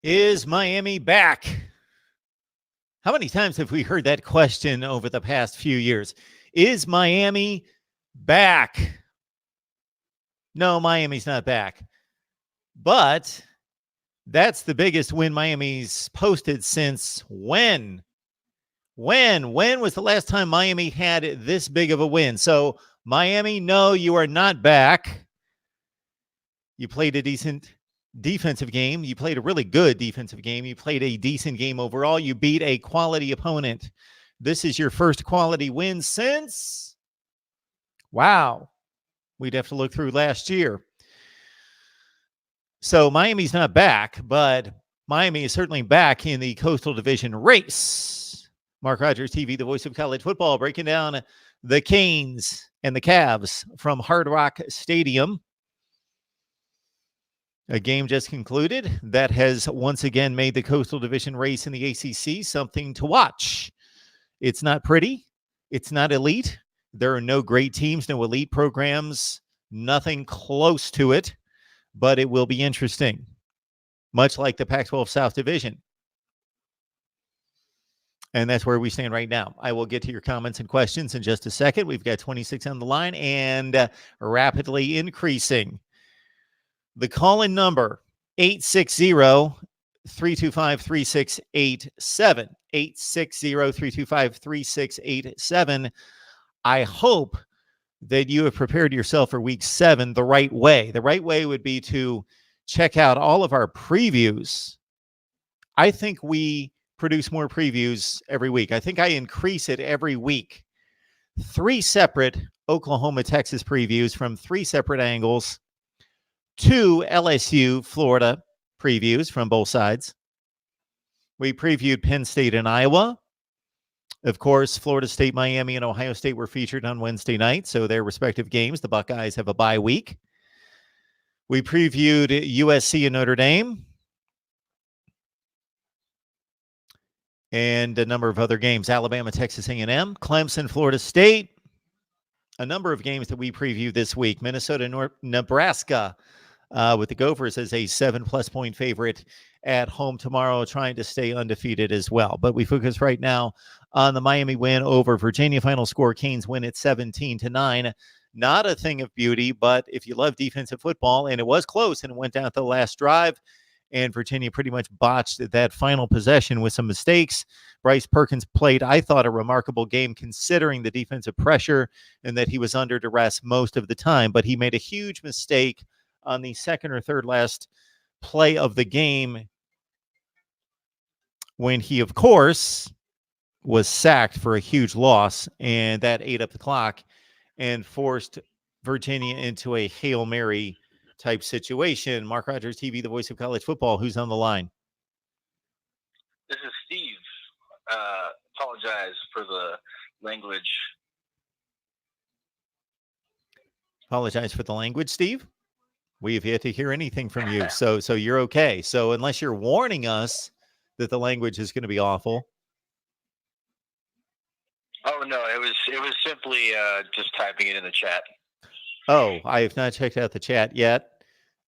Is Miami back? How many times have we heard that question over the past few years? Is Miami back? No, Miami's not back. But that's the biggest win Miami's posted since when? When was the last time Miami had this big of a win? So, Miami, no, you are not back. You played a decent defensive game. You played a really good defensive game. You played a decent game overall. You beat a quality opponent. This is your first quality win since, wow, we'd have to look through last year. So Miami's not back, but Miami is certainly back in the Coastal Division race. Mark Rogers TV, the voice of college football, breaking down the Canes and the Cavs from Hard Rock Stadium. A game just concluded that has once again made the Coastal Division race in the ACC something to watch. It's not pretty. It's not elite. There are no great teams, no elite programs, nothing close to it, but it will be interesting, much like the Pac-12 South Division. And that's where we stand right now. I will get to your comments and questions in just a second. We've got 26 on the line and rapidly increasing. The call-in number, 860-325-3687. 860-325-3687. I hope that you have prepared yourself for week 7 the right way. The right way would be to check out all of our previews. I think we produce more previews every week. I think I increase it every week. 3 separate Oklahoma-Texas previews from 3 separate angles. 2 LSU, Florida previews from both sides. We previewed Penn State and Iowa. Of course, Florida State, Miami, and Ohio State were featured on Wednesday night, so their respective games. The Buckeyes have a bye week. We previewed USC and Notre Dame. And a number of other games. Alabama, Texas A&M, Clemson, Florida State. A number of games that we previewed this week. Minnesota, Nebraska. With the Gophers as a 7+ point favorite at home tomorrow, trying to stay undefeated as well. But we focus right now on the Miami win over Virginia. Final score, Canes win at 17-9. Not a thing of beauty, but if you love defensive football, and it was close and it went down to the last drive, and Virginia pretty much botched that final possession with some mistakes. Bryce Perkins played, I thought, a remarkable game considering the defensive pressure and that he was under duress most of the time. But he made a huge mistake on the second or third last play of the game when he, of course, was sacked for a huge loss, and that ate up the clock and forced Virginia into a Hail Mary type situation. Mark Rogers TV, the voice of college football. Who's on the line? This is Steve. Apologize for the language. Apologize for the language, Steve. We have yet to hear anything from you, so you're okay. So unless you're warning us that the language is going to be awful. Oh no, it was simply just typing it in the chat. Oh, I have not checked out the chat yet.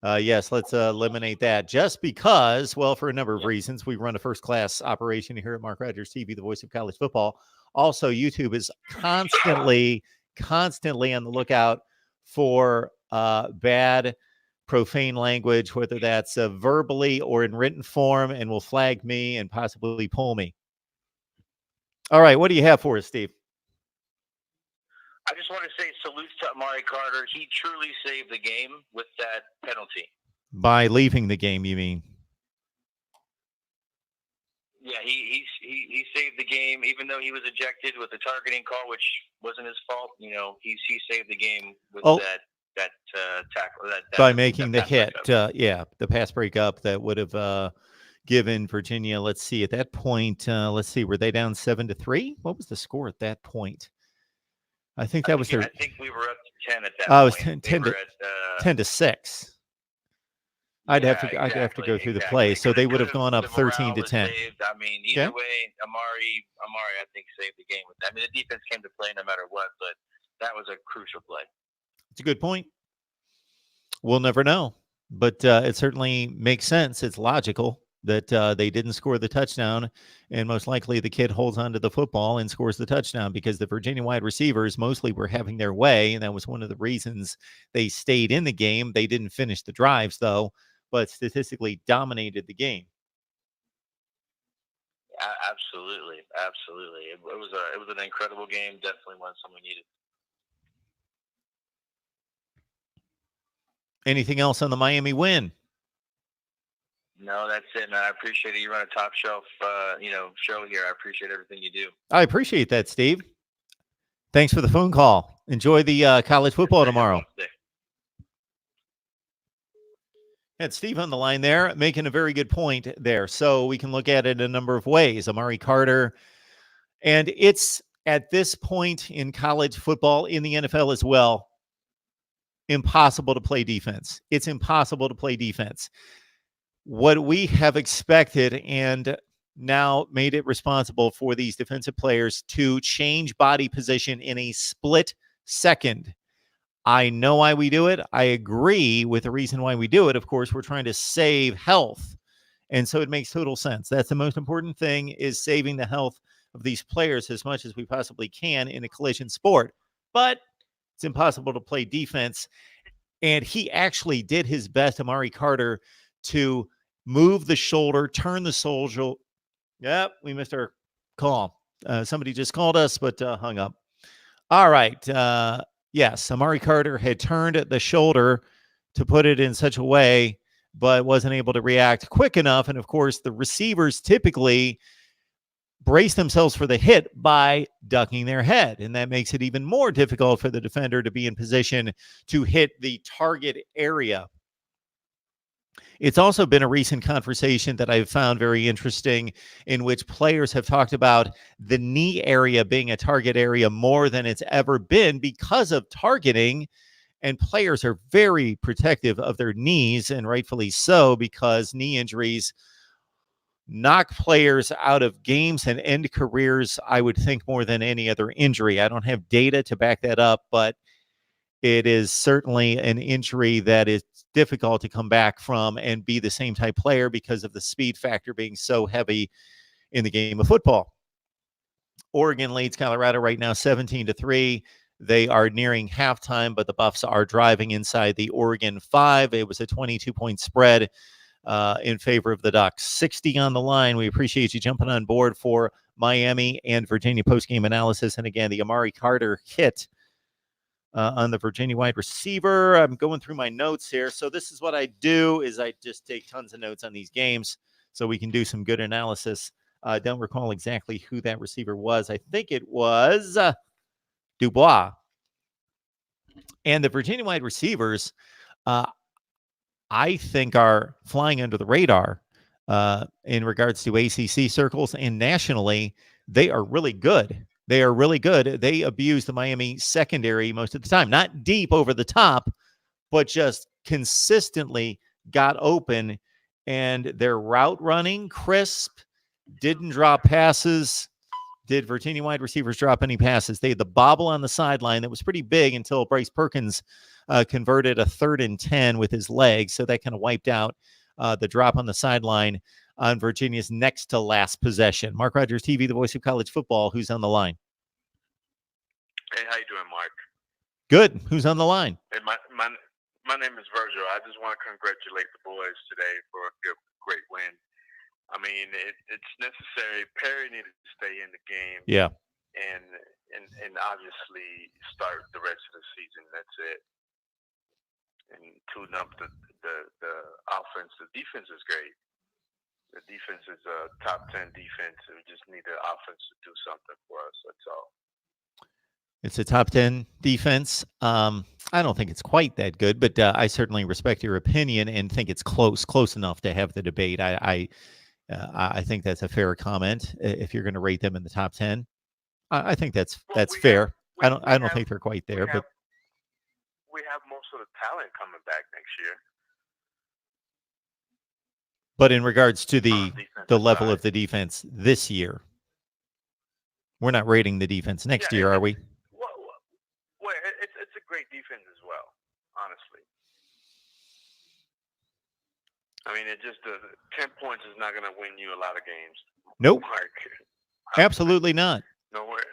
Yes, let's eliminate that. Just because, well, for a number of reasons, we run a first-class operation here at Mark Rogers TV, the voice of college football. Also, YouTube is constantly on the lookout for bad, profane language, whether that's verbally or in written form, and will flag me and possibly pull me. All right, what do you have for us, Steve? I just want to say salutes to Amari Carter. He truly saved the game with that penalty. By leaving the game, you mean? Yeah, he saved the game, even though he was ejected with the targeting call, which wasn't his fault. You know, he saved the game with that tackle. By making the hit, the pass breakup that would have given Virginia. Let's see, at that point, were they down 7-3? What was the score at that point? I think that was their. I think we were up to 10 at that point. It was 10-6. I'd have to go through the play, so they would have gone up 13-10. I mean, either way, Amari, I think saved the game with that. I mean, the defense came to play no matter what, but that was a crucial play. It's a good point. We'll never know, but it certainly makes sense. It's logical. that they didn't score the touchdown, and most likely the kid holds onto the football and scores the touchdown because the Virginia wide receivers mostly were having their way, and that was one of the reasons they stayed in the game. They didn't finish the drives, though, but statistically dominated the game. Absolutely. It was an incredible game. Definitely one someone needed. Anything else on the Miami win? No, that's it, man. I appreciate it. You run a top shelf, show here. I appreciate everything you do. I appreciate that, Steve. Thanks for the phone call. Enjoy the college football tomorrow. Had Steve on the line there, making a very good point there. So we can look at it a number of ways. Amari Carter, and it's at this point in college football, in the NFL as well, impossible to play defense. It's impossible to play defense. What we have expected and now made it responsible for these defensive players to change body position in a split second. I know why we do it. I agree with the reason why we do it. Of course, we're trying to save health. And so it makes total sense. That's the most important thing, is saving the health of these players as much as we possibly can in a collision sport. But it's impossible to play defense. And he actually did his best, Amari Carter, to move the shoulder, turn the shoulder. Yep, we missed our call. Somebody just called us, but hung up. All right. Yes, Amari Carter had turned the shoulder to put it in such a way, but wasn't able to react quick enough. And, of course, the receivers typically brace themselves for the hit by ducking their head. And that makes it even more difficult for the defender to be in position to hit the target area. It's also been a recent conversation that I've found very interesting, in which players have talked about the knee area being a target area more than it's ever been because of targeting. And players are very protective of their knees, and rightfully so, because knee injuries knock players out of games and end careers, I would think, more than any other injury. I don't have data to back that up, but it is certainly an injury that is difficult to come back from and be the same type player because of the speed factor being so heavy in the game of football. Oregon leads Colorado right now 17-3. They are nearing halftime, but the Buffs are driving inside the Oregon 5. It was a 22-point spread in favor of the Ducks. 60 on the line. We appreciate you jumping on board for Miami and Virginia postgame analysis. And again, the Amari Carter hit on the Virginia wide receiver. I'm going through my notes here. So this is what I do, is I just take tons of notes on these games so we can do some good analysis. Don't recall exactly who that receiver was. I think it was Dubois. And the Virginia wide receivers, I think, are flying under the radar in regards to ACC circles, and nationally, they are really good. They are really good. They abuse the Miami secondary most of the time. Not deep over the top, but just consistently got open. And their route running, crisp, didn't drop passes. Did Virginia wide receivers drop any passes? They had the bobble on the sideline that was pretty big until Bryce Perkins converted a 3rd and 10 with his legs. So that kind of wiped out the drop on the sideline on Virginia's next to last possession. Mark Rogers TV, the voice of college football. Who's on the line? Hey, how you doing, Mark? Good. Who's on the line? Hey, my name is Virgil. I just want to congratulate the boys today for a great win. I mean, it's necessary. Perry needed to stay in the game. Yeah. And obviously start the rest of the season. That's it. And tune up the offense. The defense is great. The defense is a top 10 defense. We just need the offense to do something for us. That's all. It's a top 10 defense. I don't think it's quite that good, but I certainly respect your opinion and think it's close enough to have the debate. I think that's a fair comment. If you're going to rate them in the top 10, I think that's fair. I don't think they're quite there, but we have most of the talent coming back next year. But in regards to the level of the defense this year, we're not rating the defense next year, are we? Well, it's a great defense as well, honestly. I mean, it just 10 points is not going to win you a lot of games. Nope. Mark. Absolutely not. Nowhere,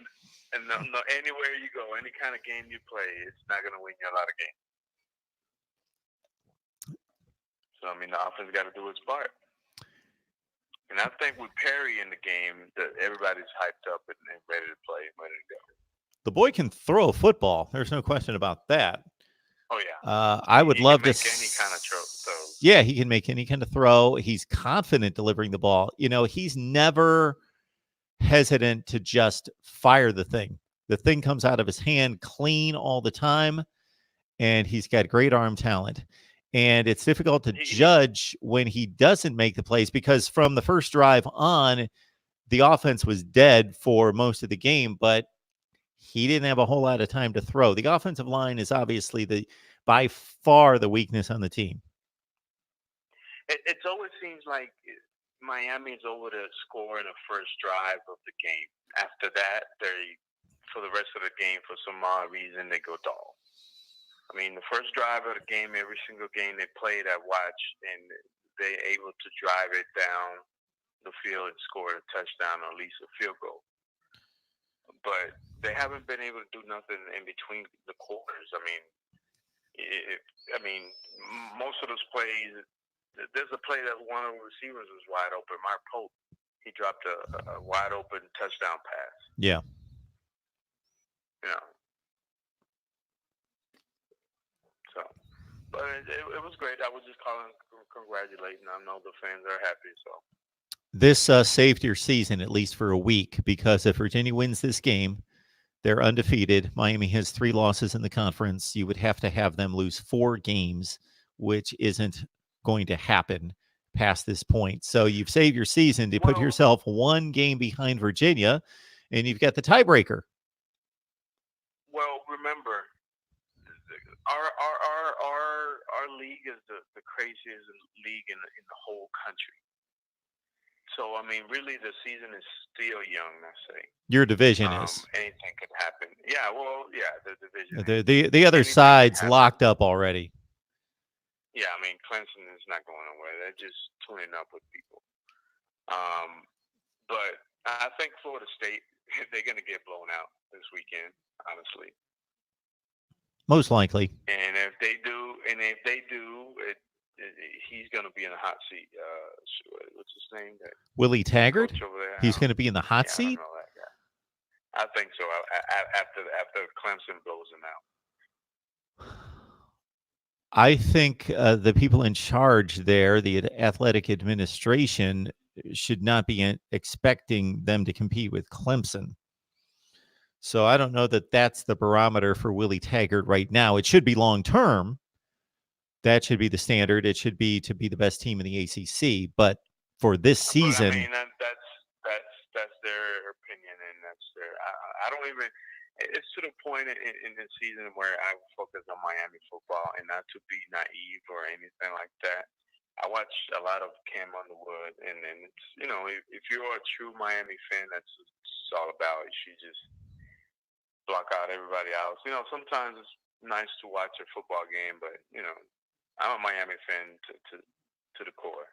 and no, anywhere you go, any kind of game you play, it's not going to win you a lot of games. So I mean, the offense got to do its part. And I think with Perry in the game, that everybody's hyped up and ready to play, ready to go. The boy can throw a football. There's no question about that. Oh yeah. I would love to. Make any kind of throw. Yeah, he can make any kind of throw. He's confident delivering the ball. You know, he's never hesitant to just fire the thing. The thing comes out of his hand clean all the time, and he's got great arm talent. And it's difficult to judge when he doesn't make the plays because from the first drive on, the offense was dead for most of the game, but he didn't have a whole lot of time to throw. The offensive line is obviously by far the weakness on the team. It always seems like Miami's over to score in the first drive of the game. After that, for the rest of the game, for some odd reason, they go dull. I mean, the first drive of the game, every single game they played, I watched, and they're able to drive it down the field and score a touchdown or at least a field goal. But they haven't been able to do nothing in between the quarters. I mean, most of those plays, there's a play that one of the receivers was wide open. Mark Pope, he dropped a wide open touchdown pass. Yeah. You know. So, but it was great. I was just calling, congratulating. I know the fans are happy. So. This saved your season at least for a week because if Virginia wins this game, they're undefeated. Miami has 3 losses in the conference. You would have to have them lose 4 games, which isn't going to happen past this point. So you've saved your season to put yourself 1 game behind Virginia, and you've got the tiebreaker. Well, remember, our league is the craziest league in the whole country. So, I mean, really, the season is still young, I say. Your division is. Anything could happen. Yeah, well, yeah, the division. The other side's locked up already. Yeah, I mean, Clemson is not going nowhere. They're just tuning up with people. But I think Florida State, they're going to get blown out this weekend, honestly. Most likely. And if they do, he's going to be in the hot seat. What's his name? Willie Taggart? He's going to be in the hot seat? I don't know that guy. I think so. After Clemson blows him out. I think the people in charge there, the athletic administration, should not be expecting them to compete with Clemson. So I don't know that that's the barometer for Willie Taggart right now. It should be long term. That should be the standard. It should be to be the best team in the ACC. But for this season, I mean, that's their opinion, and that's their. I don't even. It's to the point in the season where I focus on Miami football and not to be naive or anything like that. I watch a lot of Cam Underwood, and it's, you know, if you're a true Miami fan, that's what it's all about. You should just block out everybody else. You know, sometimes it's nice to watch a football game, but, you know, I'm a Miami fan to the core.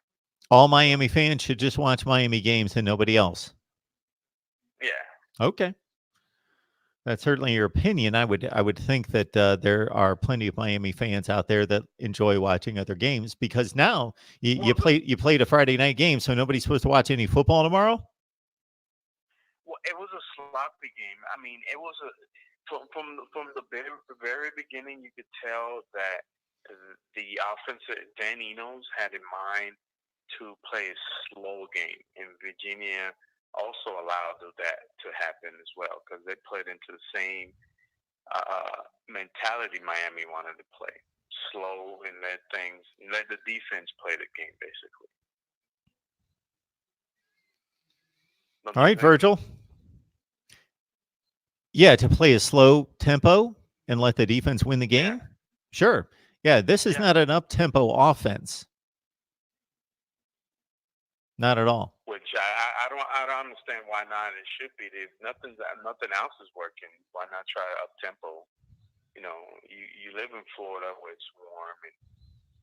All Miami fans should just watch Miami games and nobody else. Yeah. Okay. That's certainly your opinion. I would think that there are plenty of Miami fans out there that enjoy watching other games because now you played a Friday night game, so nobody's supposed to watch any football tomorrow. Well, it was a sloppy game. I mean, it was from the very beginning. You could tell that the offensive Dan Enos had in mind to play a slow game, and Virginia also allowed that to happen as well because they played into the same mentality Miami wanted to play. Slow and let the defense play the game, basically. All right, Virgil. Yeah, to play a slow tempo and let the defense win the game? Yeah. Sure. Yeah, this is not an up-tempo offense. Not at all. Which I don't understand why not. It should be. If nothing else is working, why not try up tempo? You know, you live in Florida where it's warm, and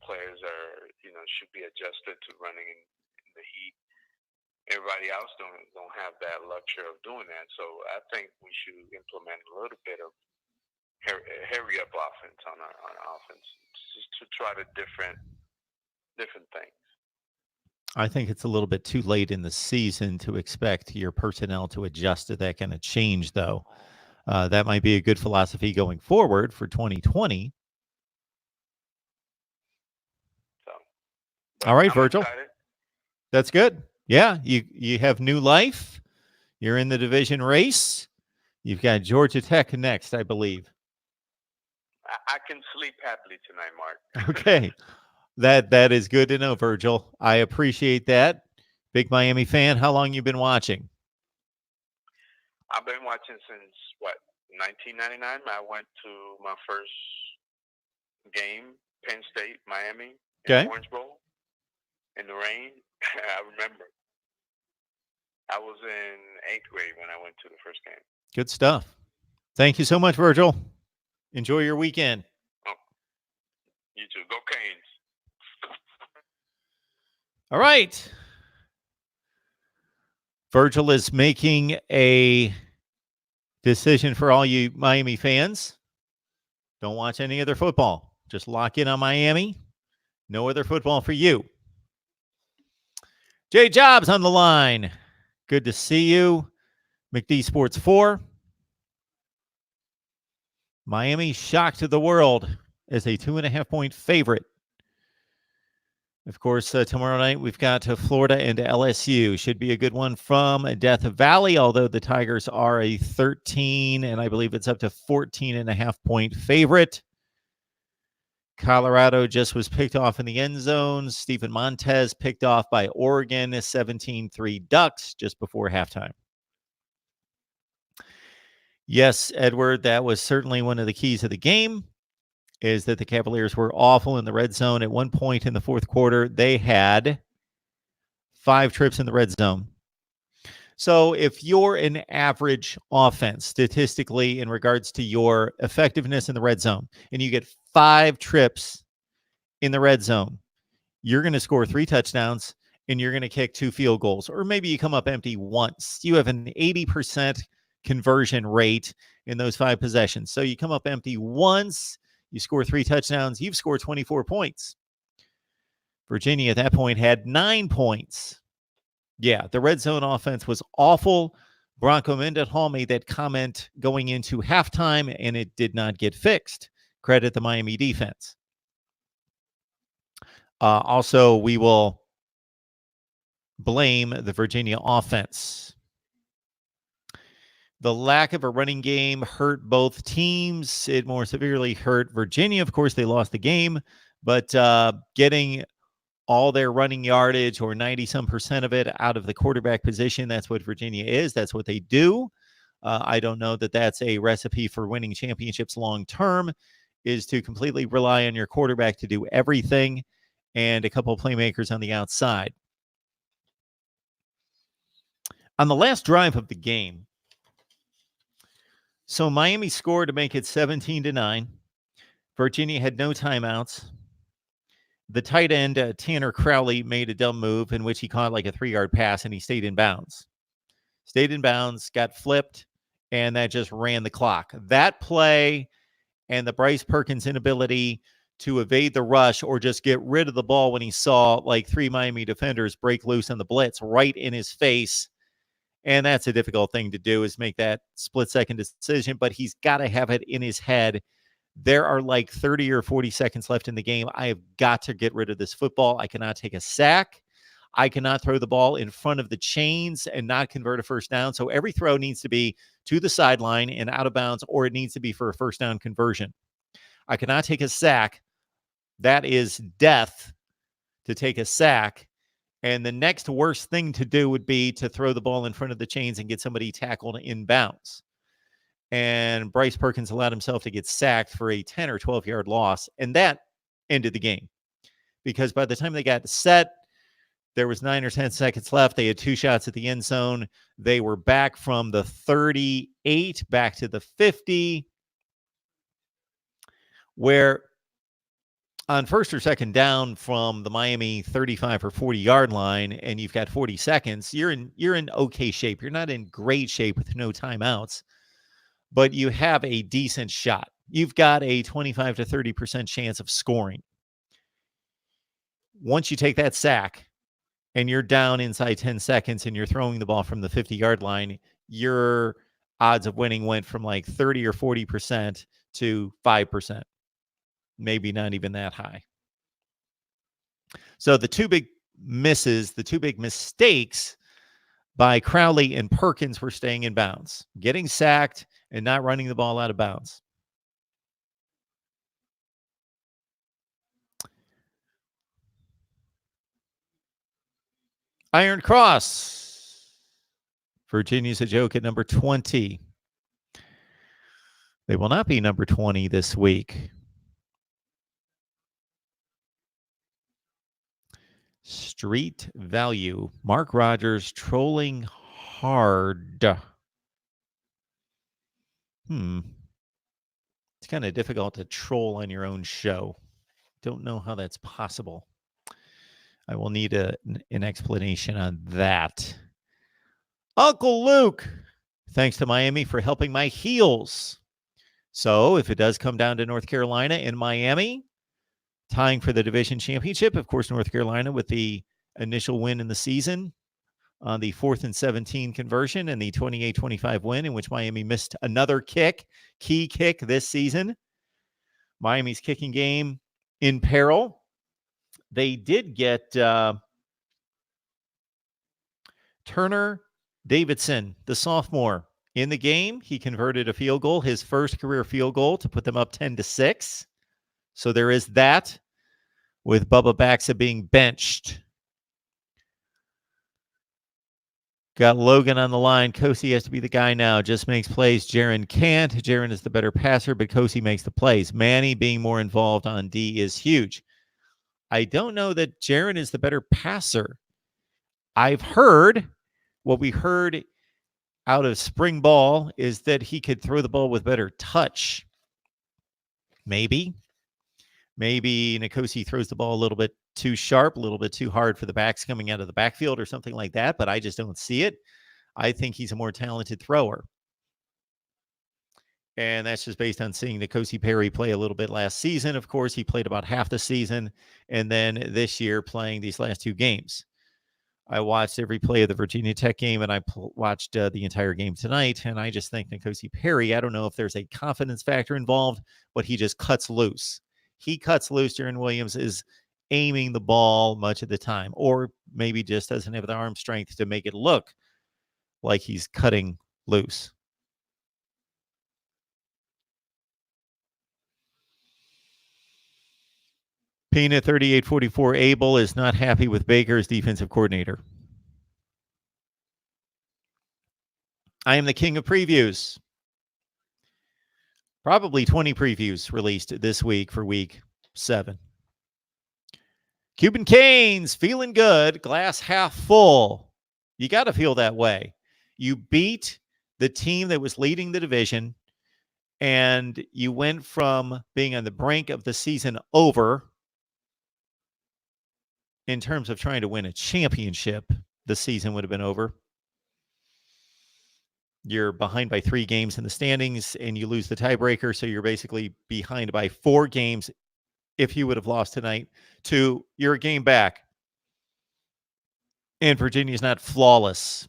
players should be adjusted to running in the heat. Everybody else don't have that luxury of doing that. So I think we should implement a little bit of hurry up offense on our offense, just to try to different things. I think it's a little bit too late in the season to expect your personnel to adjust to that kind of change, though. That might be a good philosophy going forward for 2020. So, all right, I'm Virgil. excited. That's good. Yeah, you have new life. You're in the division race. You've got Georgia Tech next, I believe. I can sleep happily tonight, Mark. Okay. That is good to know, Virgil. I appreciate that. Big Miami fan. How long you been watching? I've been watching since 1999. I went to my first game, Penn State, Miami, in Orange Bowl, in the rain. I remember. I was in 8th grade when I went to the first game. Good stuff. Thank you so much, Virgil. Enjoy your weekend. Oh, you too. Go Canes. All right. Virgil is making a decision for all you Miami fans. Don't watch any other football. Just lock in on Miami. No other football for you. Jay Jobs on the line. Good to see you. McD Sports 4. Miami shocked the world as a 2.5-point favorite. Of course, tomorrow night we've got Florida and LSU. Should be a good one from Death Valley, although the Tigers are a 13, and I believe it's up to 14.5-point favorite. Colorado just was picked off in the end zone. Stephen Montez picked off by Oregon, 17-3 Ducks just before halftime. Yes, Edward, that was certainly one of the keys of the game, is that the Cavaliers were awful in the red zone. At one point in the fourth quarter, they had 5 trips in the red zone. So if you're an average offense, statistically, in regards to your effectiveness in the red zone, and you get 5 trips in the red zone, you're going to score 3 touchdowns, and you're going to kick 2 field goals. Or maybe you come up empty once. You have an 80% conversion rate in those 5 possessions. So you come up empty once, you score 3 touchdowns, you've scored 24 points. Virginia at that point had 9 points. Yeah, the red zone offense was awful. Bronco Mendenhall made that comment going into halftime, and it did not get fixed. Credit the Miami defense. Also, we will blame the Virginia offense. The lack of a running game hurt both teams. It more severely hurt Virginia. Of course, they lost the game, but getting all their running yardage, or 90-some% of it, out of the quarterback position, that's what Virginia is. That's what they do. I don't know that that's a recipe for winning championships long term, is to completely rely on your quarterback to do everything and a couple of playmakers on the outside. On the last drive of the game, so Miami scored to make it 17-9. Virginia had no timeouts. The tight end, Tanner Crowley, made a dumb move in which he caught like a 3-yard pass, and he stayed in bounds. Got flipped, and that just ran the clock. That play and the Bryce Perkins inability to evade the rush or just get rid of the ball when he saw like 3 Miami defenders break loose on the blitz right in his face. And that's a difficult thing to do, is make that split-second decision, but he's got to have it in his head. There are like 30 or 40 seconds left in the game. I have got to get rid of this football. I cannot take a sack. I cannot throw the ball in front of the chains and not convert a first down. So every throw needs to be to the sideline and out of bounds, or it needs to be for a first down conversion. I cannot take a sack. That is death, to take a sack. And the next worst thing to do would be to throw the ball in front of the chains and get somebody tackled in bounds. And Bryce Perkins allowed himself to get sacked for a 10 or 12-yard loss, and that ended the game. Because by the time they got set, there was 9 or 10 seconds left. They had 2 shots at the end zone. They were back from the 38 back to the 50, where on first or second down from the Miami 35 or 40 yard line, and you've got 40 seconds, you're in okay shape. You're not in great shape with no timeouts, but you have a decent shot. You've got a 25 to 30% chance of scoring. Once you take that sack and you're down inside 10 seconds and you're throwing the ball from the 50-yard line, your odds of winning went from like 30 or 40% to 5%. Maybe not even that high. So the two big misses, the two big mistakes by Crowley and Perkins were staying in bounds, getting sacked and not running the ball out of bounds. Iron Cross. Virginia's a joke at number 20. They will not be number 20 this week. Street value. Mark Rogers trolling hard. It's kind of difficult to troll on your own show. Don't know how that's possible. I will need an explanation on that. Uncle Luke, thanks to Miami for helping my heels. So if it does come down to North Carolina and Miami, tying for the division championship, of course, North Carolina with the initial win in the season on the 4th and 17 conversion and the 28-25 win in which Miami missed another key kick this season. Miami's kicking game in peril. They did get Turner Davidson, the sophomore, in the game. He converted a field goal, his first career field goal, to put them up 10-6. So there is that, with Bubba Baxa being benched. Got Logan on the line. Kosi has to be the guy now. Just makes plays. Jaron can't. Jaron is the better passer, but Kosi makes the plays. Manny being more involved on D is huge. I don't know that Jaron is the better passer. I've heard, what we heard out of spring ball is that he could throw the ball with better touch. Maybe Nkosi throws the ball a little bit too sharp, a little bit too hard for the backs coming out of the backfield or something like that, but I just don't see it. I think he's a more talented thrower. And that's just based on seeing Nkosi Perry play a little bit last season. Of course, he played about half the season, and then this year playing these last two games. I watched every play of the Virginia Tech game, and I watched the entire game tonight, and I just think Nkosi Perry, I don't know if there's a confidence factor involved, but he just cuts loose. He cuts loose. Jaron Williams is aiming the ball much of the time, or maybe just doesn't have the arm strength to make it look like he's cutting loose. Peanut 3844 Abel is not happy with Baker as defensive coordinator. I am the king of previews. Probably 20 previews released this week for week 7. Cuban Canes feeling good, glass half full. You got to feel that way. You beat the team that was leading the division, and you went from being on the brink of the season over in terms of trying to win a championship. The season would have been over. You're behind by 3 games in the standings, and you lose the tiebreaker, so you're basically behind by 4 games if you would have lost tonight. You're a game back. And Virginia's not flawless.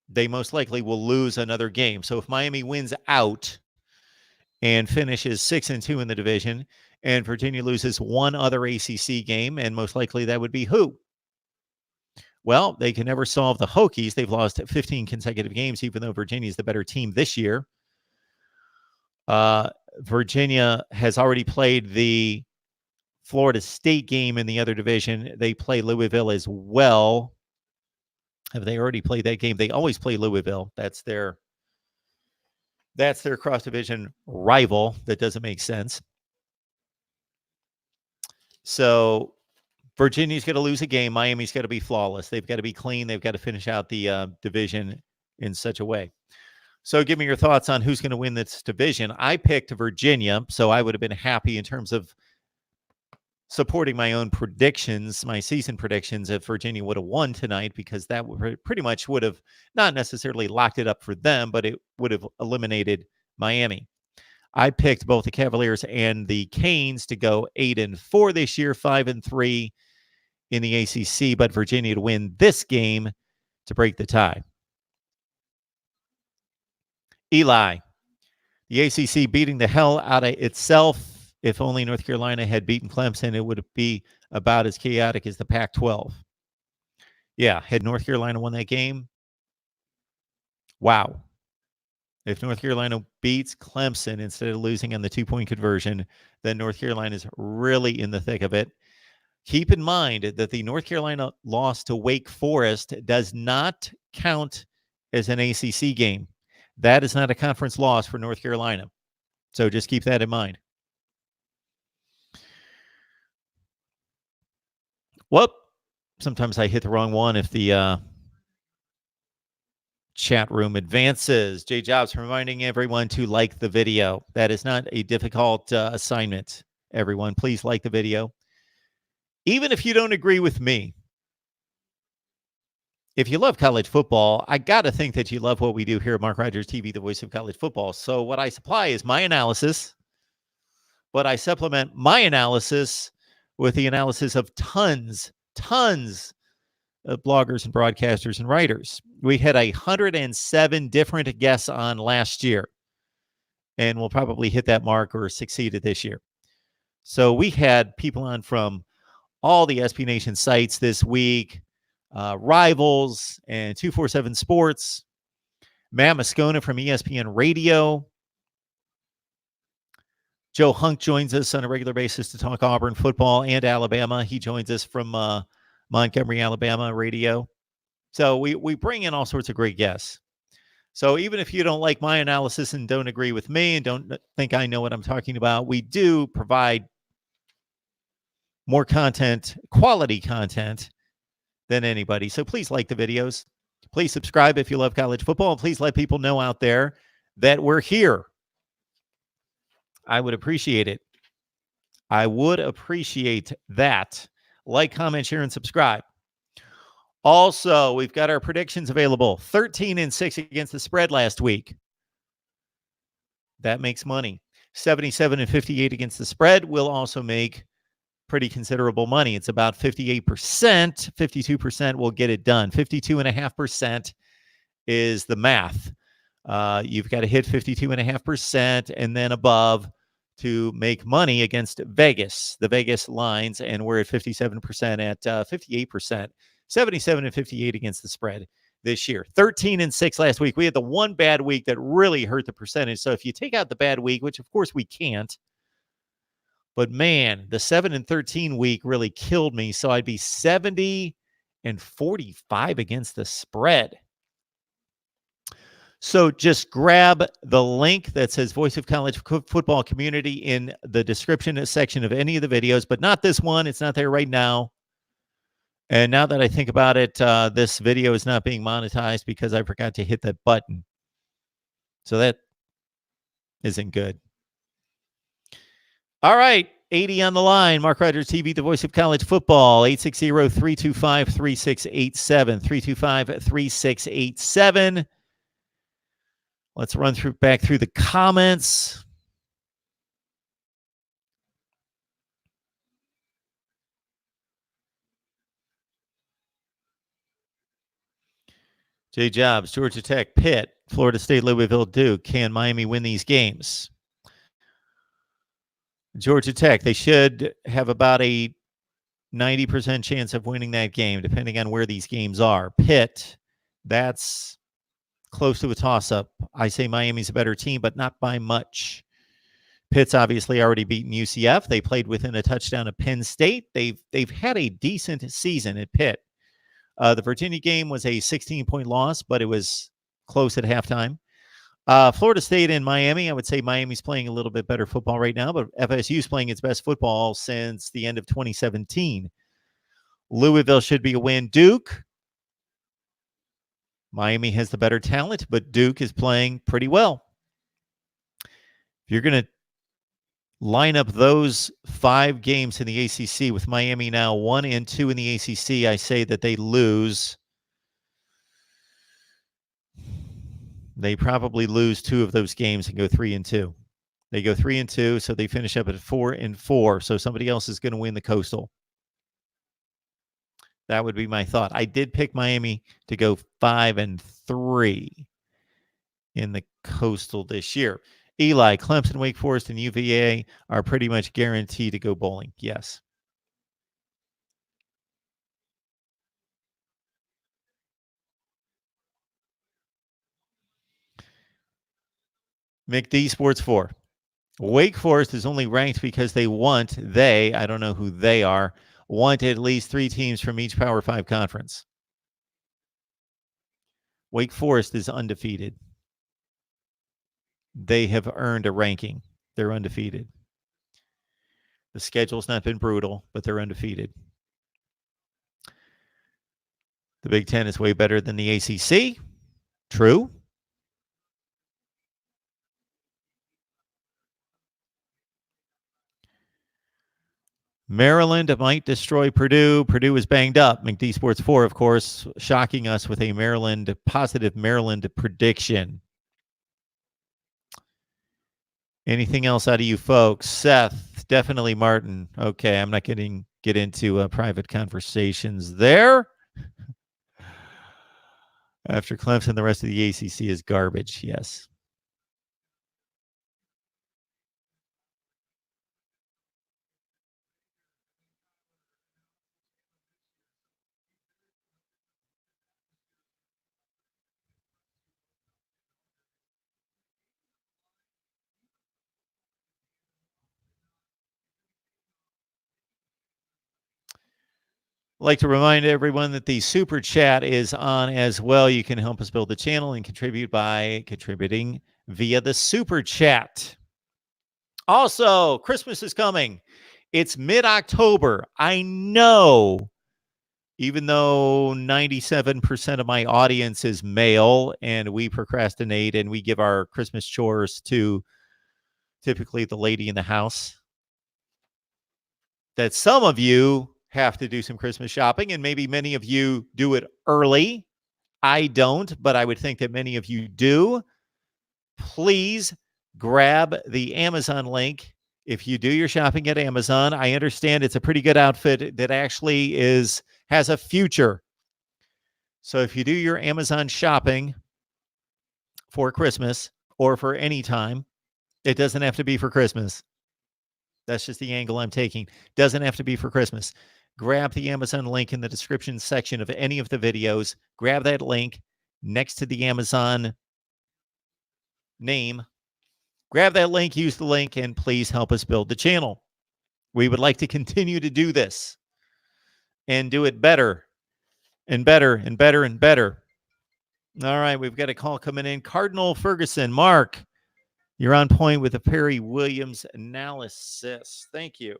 They most likely will lose another game. So if Miami wins out and finishes 6-2 in the division, and Virginia loses one other ACC game, and most likely that would be who? Well, they can never solve the Hokies. They've lost 15 consecutive games, even though Virginia is the better team this year. Virginia has already played the Florida State game in the other division. They play Louisville as well. Have they already played that game? They always play Louisville. That's their cross-division rival. That doesn't make sense. So Virginia's got to lose a game. Miami's got to be flawless. They've got to be clean. They've got to finish out the division in such a way. So give me your thoughts on who's going to win this division. I picked Virginia, so I would have been happy in terms of supporting my own predictions, my season predictions, if Virginia would have won tonight, because that would pretty much would have not necessarily locked it up for them, but it would have eliminated Miami. I picked both the Cavaliers and the Canes to go 8-4 this year, 5-3 in the ACC, but Virginia to win this game to break the tie. Eli, the ACC beating the hell out of itself. If only North Carolina had beaten Clemson, it would be about as chaotic as the Pac-12. Yeah, had North Carolina won that game, wow. If North Carolina beats Clemson instead of losing on the 2-point conversion, then North Carolina is really in the thick of it. Keep in mind that the North Carolina loss to Wake Forest does not count as an ACC game. That is not a conference loss for North Carolina. So just keep that in mind. Whoop. Sometimes I hit the wrong one if the chat room advances. J Jobs reminding everyone to like the video. That is not a difficult assignment, everyone. Please like the video. Even if you don't agree with me, if you love college football, I got to think that you love what we do here at Mark Rogers TV, the voice of college football. So what I supply is my analysis, but I supplement my analysis with the analysis of tons of bloggers and broadcasters and writers. We had 107 different guests on last year, and we'll probably hit that mark or succeed it this year. So we had people on from all the SB Nation sites this week, Rivals and 247 Sports, Matt Moscona from ESPN Radio. Joe Hunk joins us on a regular basis to talk Auburn football and Alabama. He joins us from Montgomery, Alabama radio. So we bring in all sorts of great guests. So even if you don't like my analysis and don't agree with me and don't think I know what I'm talking about, we do provide more content, quality content than anybody. So please like the videos. Please subscribe if you love college football. And please let people know out there that we're here. I would appreciate it. I would appreciate that. Like, comment, share, and subscribe. Also, we've got our predictions available. 13-6 against the spread last week. That makes money. 77-58 against the spread will also make pretty considerable money. It's about 58%. 52% will get it done. 52.5% is the math. You've got to hit 52.5% and then above to make money against Vegas, the Vegas lines, and we're at 57% at 58%, 77-58 against the spread this year. 13-6 last week. We had the one bad week that really hurt the percentage. So if you take out the bad week, which of course we can't, but man, the 7-13 week really killed me. So I'd be 70-45 against the spread. So just grab the link that says Voice of College Football Community in the description section of any of the videos, but not this one. It's not there right now. And now that I think about it, this video is not being monetized because I forgot to hit that button. So that isn't good. All right. 80 on the line. Mark Rogers TV, the voice of college football. 860-325-3687. 325-3687. Let's run back through the comments. J Jobs, Georgia Tech, Pitt, Florida State, Louisville, Duke. Can Miami win these games? Georgia Tech, they should have about a 90% chance of winning that game, depending on where these games are. Pitt, that's close to a toss-up. I say Miami's a better team, but not by much. Pitt's obviously already beaten UCF. They played within a touchdown of Penn State. They've had a decent season at Pitt. The Virginia game was a 16-point loss, but it was close at halftime. Florida State and Miami, I would say Miami's playing a little bit better football right now, but FSU's playing its best football since the end of 2017. Louisville should be a win. Duke, Miami has the better talent, but Duke is playing pretty well. If you're going to line up those 5 games in the ACC with Miami now 1-2 in the ACC, I say that they lose. They probably lose 2 of those games and go 3-2. They go 3-2, so they finish up at 4-4. So somebody else is going to win the Coastal. That would be my thought. I did pick Miami to go 5-3 in the Coastal this year. Eli, Clemson, Wake Forest, and UVA are pretty much guaranteed to go bowling. Yes. McD Sports 4. Wake Forest is only ranked because I don't know who they are, want at least 3 teams from each Power 5 conference. Wake Forest is undefeated. They have earned a ranking. They're undefeated. The schedule's not been brutal, but they're undefeated. The Big Ten is way better than the ACC. True. Maryland might destroy Purdue. Purdue is banged up. McD Sports 4, of course, shocking us with a positive Maryland prediction. Anything else out of you folks? Seth, definitely Martin. Okay, I'm not going to get into private conversations there. After Clemson, the rest of the ACC is garbage. Yes. I'd like to remind everyone that the Super Chat is on as well. You can help us build the channel and contribute by contributing via the Super Chat. Also, Christmas is coming. It's mid-October. I know, even though 97% of my audience is male and we procrastinate and we give our Christmas chores to typically the lady in the house, that some of you have to do some Christmas shopping, and maybe many of you do it early. I don't, but I would think that many of you do. Please grab the Amazon link. If you do your shopping at Amazon, I understand it's a pretty good outfit that actually has a future. So if you do your Amazon shopping for Christmas or for any time, it doesn't have to be for Christmas. That's just the angle I'm taking. Doesn't have to be for Christmas. Grab the Amazon link in the description section of any of the videos. Grab that link next to the Amazon name. Grab that link, use the link, and please help us build the channel. We would like to continue to do this and do it better and better and better and better. All right, we've got a call coming in. Cardinal Ferguson, Mark, you're on point with the Perry Williams analysis. Thank you.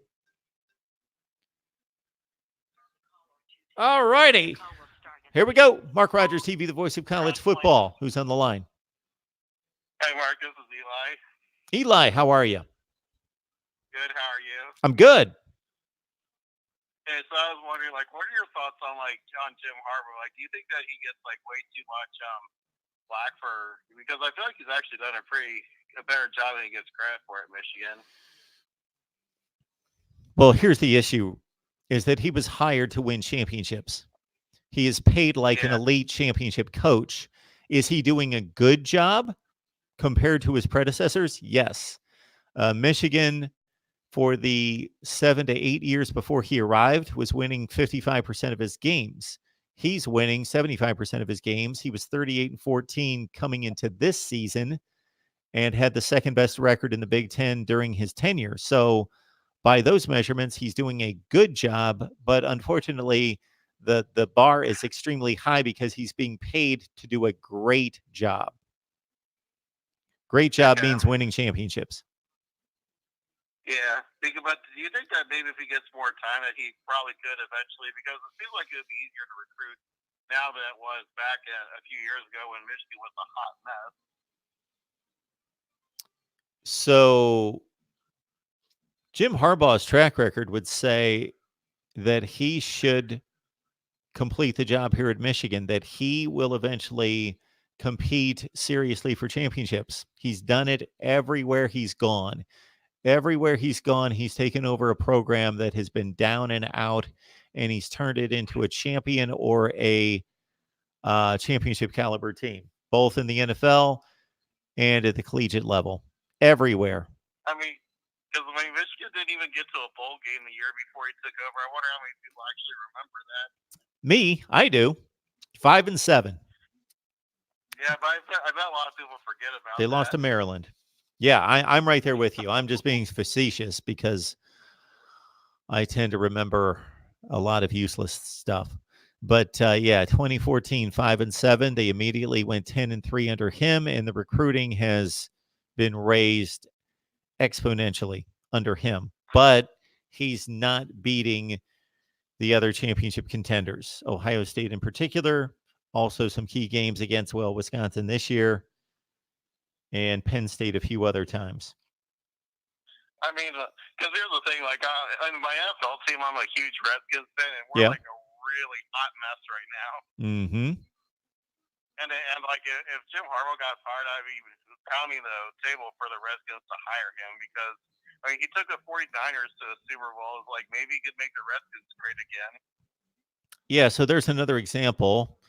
All righty. Here we go. Mark Rogers TV, the voice of college football. Who's on the line? Hey, Mark, this is Eli. Eli, how are you? Good, how are you? I'm good. Hey, so I was wondering, what are your thoughts on, on Jim Harbaugh? Do you think that he gets, way too much flack because I feel like he's actually done a better job than he gets credit for at Michigan. Well, here's the issue, is that he was hired to win championships. He is paid like an elite championship coach. Is he doing a good job compared to his predecessors? Yes. Michigan, for the 7 to 8 years before he arrived, was winning 55% of his games. He's winning 75% of his games. He was 38-14 coming into this season and had the second best record in the Big Ten during his tenure. So by those measurements, he's doing a good job, but unfortunately, the bar is extremely high because he's being paid to do a great job. Great job means winning championships. Yeah. Do you think that maybe if he gets more time that he probably could eventually, because it seems like it would be easier to recruit now than it was back a few years ago when Michigan was a hot mess? So Jim Harbaugh's track record would say that he should complete the job here at Michigan, that he will eventually compete seriously for championships. He's done it everywhere he's gone. Everywhere he's gone, he's taken over a program that has been down and out, and he's turned it into a champion or a championship caliber team, both in the NFL and at the collegiate level. Everywhere. I mean, because Michigan didn't even get to a bowl game the year before he took over. I wonder how many people actually remember that. Me, I do. 5-7. Yeah, but I bet a lot of people forget about They lost to Maryland. Yeah, I'm right there with you. I'm just being facetious because I tend to remember a lot of useless stuff. But 2014, 5-7. They immediately went 10-3 under him, and the recruiting has been raised exponentially under him. But he's not beating the other championship contenders, Ohio State in particular. Also, some key games against Wisconsin this year, and Penn State a few other times. I mean, because here's the thing, like, in my NFL team, I'm a huge Redskins fan, and we're like a really hot mess right now. Mm-hmm. And like, if Jim Harbaugh got fired, I'd be pounding the table for the Redskins to hire him, because, I mean, he took the 49ers to the Super Bowl. It's like, maybe he could make the Redskins great again. Yeah, so there's another example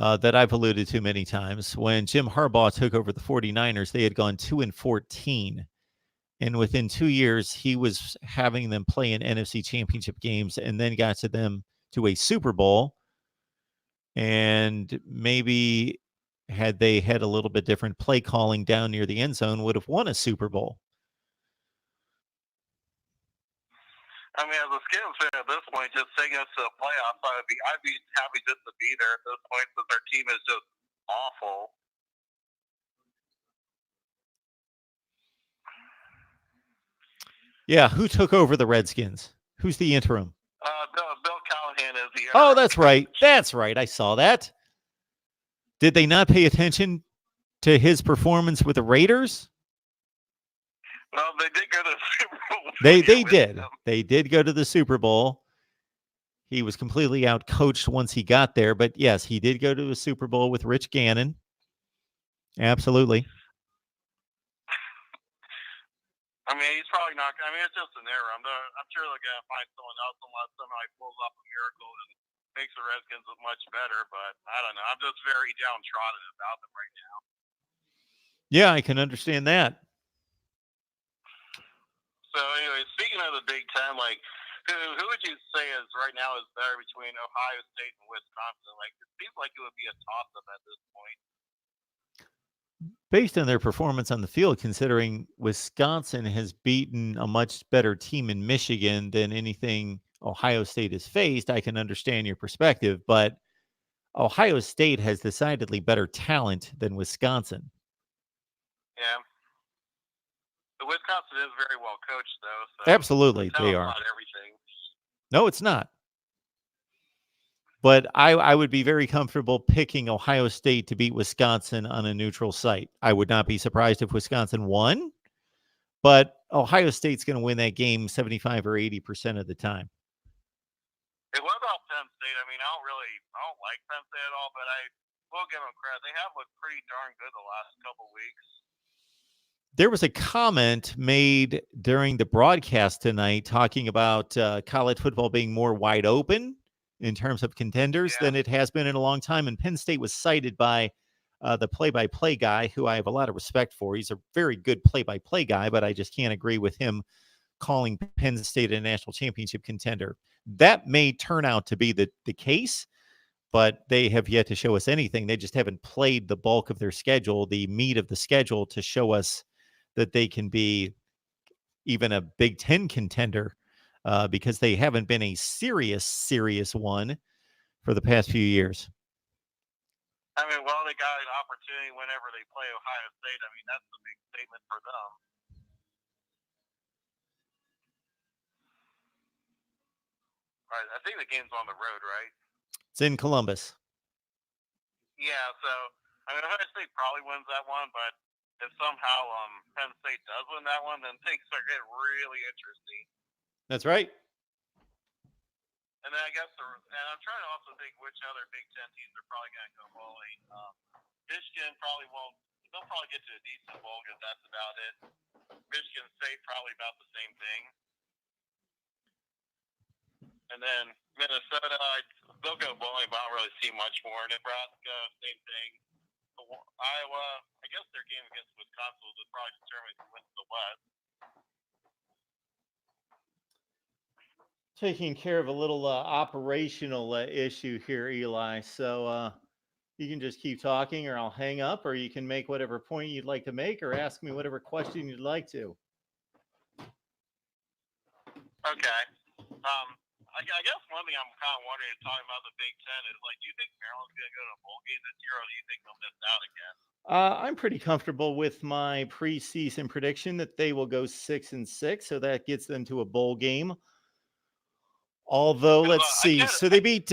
that I've alluded to many times. When Jim Harbaugh took over the 49ers, they had gone 2-14. And within 2 years, he was having them play in NFC championship games, and then got to them to a Super Bowl. And maybe had they had a little bit different play calling down near the end zone, would have won a Super Bowl. I mean, as a Skins fan at this point, just taking us to the playoffs, I'd be happy just to be there at this point, because our team is just awful. Yeah, who took over the Redskins? Who's the interim? Bill Callahan is the interim. Oh, that's right. That's right. I saw that. Did they not pay attention to his performance with the Raiders? Well, they did go to the Super Bowl. They did. They did go to the Super Bowl. He was completely outcoached once he got there. But yes, he did go to the Super Bowl with Rich Gannon. Absolutely. I mean, he's probably not. I mean, it's just an error. I'm sure they're going to find someone else unless somebody pulls off a miracle and makes the Redskins look much better. But I don't know. I'm just very downtrodden about them right now. Yeah, I can understand that. So anyway, speaking of the Big Ten, like, who would you say is right now is better between Ohio State and Wisconsin? Like, it seems like it would be a toss-up at this point. Based on their performance on the field, considering Wisconsin has beaten a much better team in Michigan than anything Ohio State has faced, I can understand your perspective. But Ohio State has decidedly better talent than Wisconsin. Yeah. The Wisconsin is very well coached, though. So absolutely, they are. Not everything. No, it's not. But I would be very comfortable picking Ohio State to beat Wisconsin on a neutral site. I would not be surprised if Wisconsin won, but Ohio State's going to win that game 75 or 80% of the time. Hey, what about Penn State? I mean, I don't like Penn State at all, but I will give them credit. They have looked pretty darn good the last couple weeks. There was a comment made during the broadcast tonight talking about college football being more wide open in terms of contenders than it has been in a long time. And Penn State was cited by the play-by-play guy, who I have a lot of respect for. He's a very good play-by-play guy, but I just can't agree with him calling Penn State a national championship contender. That may turn out to be the case, but they have yet to show us anything. They just haven't played the bulk of their schedule, the meat of the schedule, to show us that they can be even a Big Ten contender, because they haven't been a serious one for the past few years. I mean, well, they got an opportunity whenever they play Ohio State. I mean, that's a big statement for them. All right, I think the game's on the road, right? It's in Columbus. Yeah, so, I mean, Ohio State probably wins that one, but if somehow Penn State does win that one, then things are getting really interesting. That's right. And then I guess, and I'm trying to also think which other Big Ten teams are probably going to go bowling. Michigan probably won't. They'll probably get to a decent bowl because that's about it. Michigan State probably about the same thing. And then Minnesota, they'll go bowling, but I don't really see much more. Nebraska, same thing. Iowa, I guess their game against Wisconsin will probably determine who wins the West. Taking care of a little operational issue here, Eli. So you can just keep talking, or I'll hang up, or you can make whatever point you'd like to make, or ask me whatever question you'd like to. Okay. I guess one thing I'm kind of wondering, talking about the Big Ten, is like, do you think Maryland's going to go to a bowl game this year, or do you think they'll miss out again? I'm pretty comfortable with my preseason prediction that they will go 6-6, so that gets them to a bowl game. Although, let's see. So they beat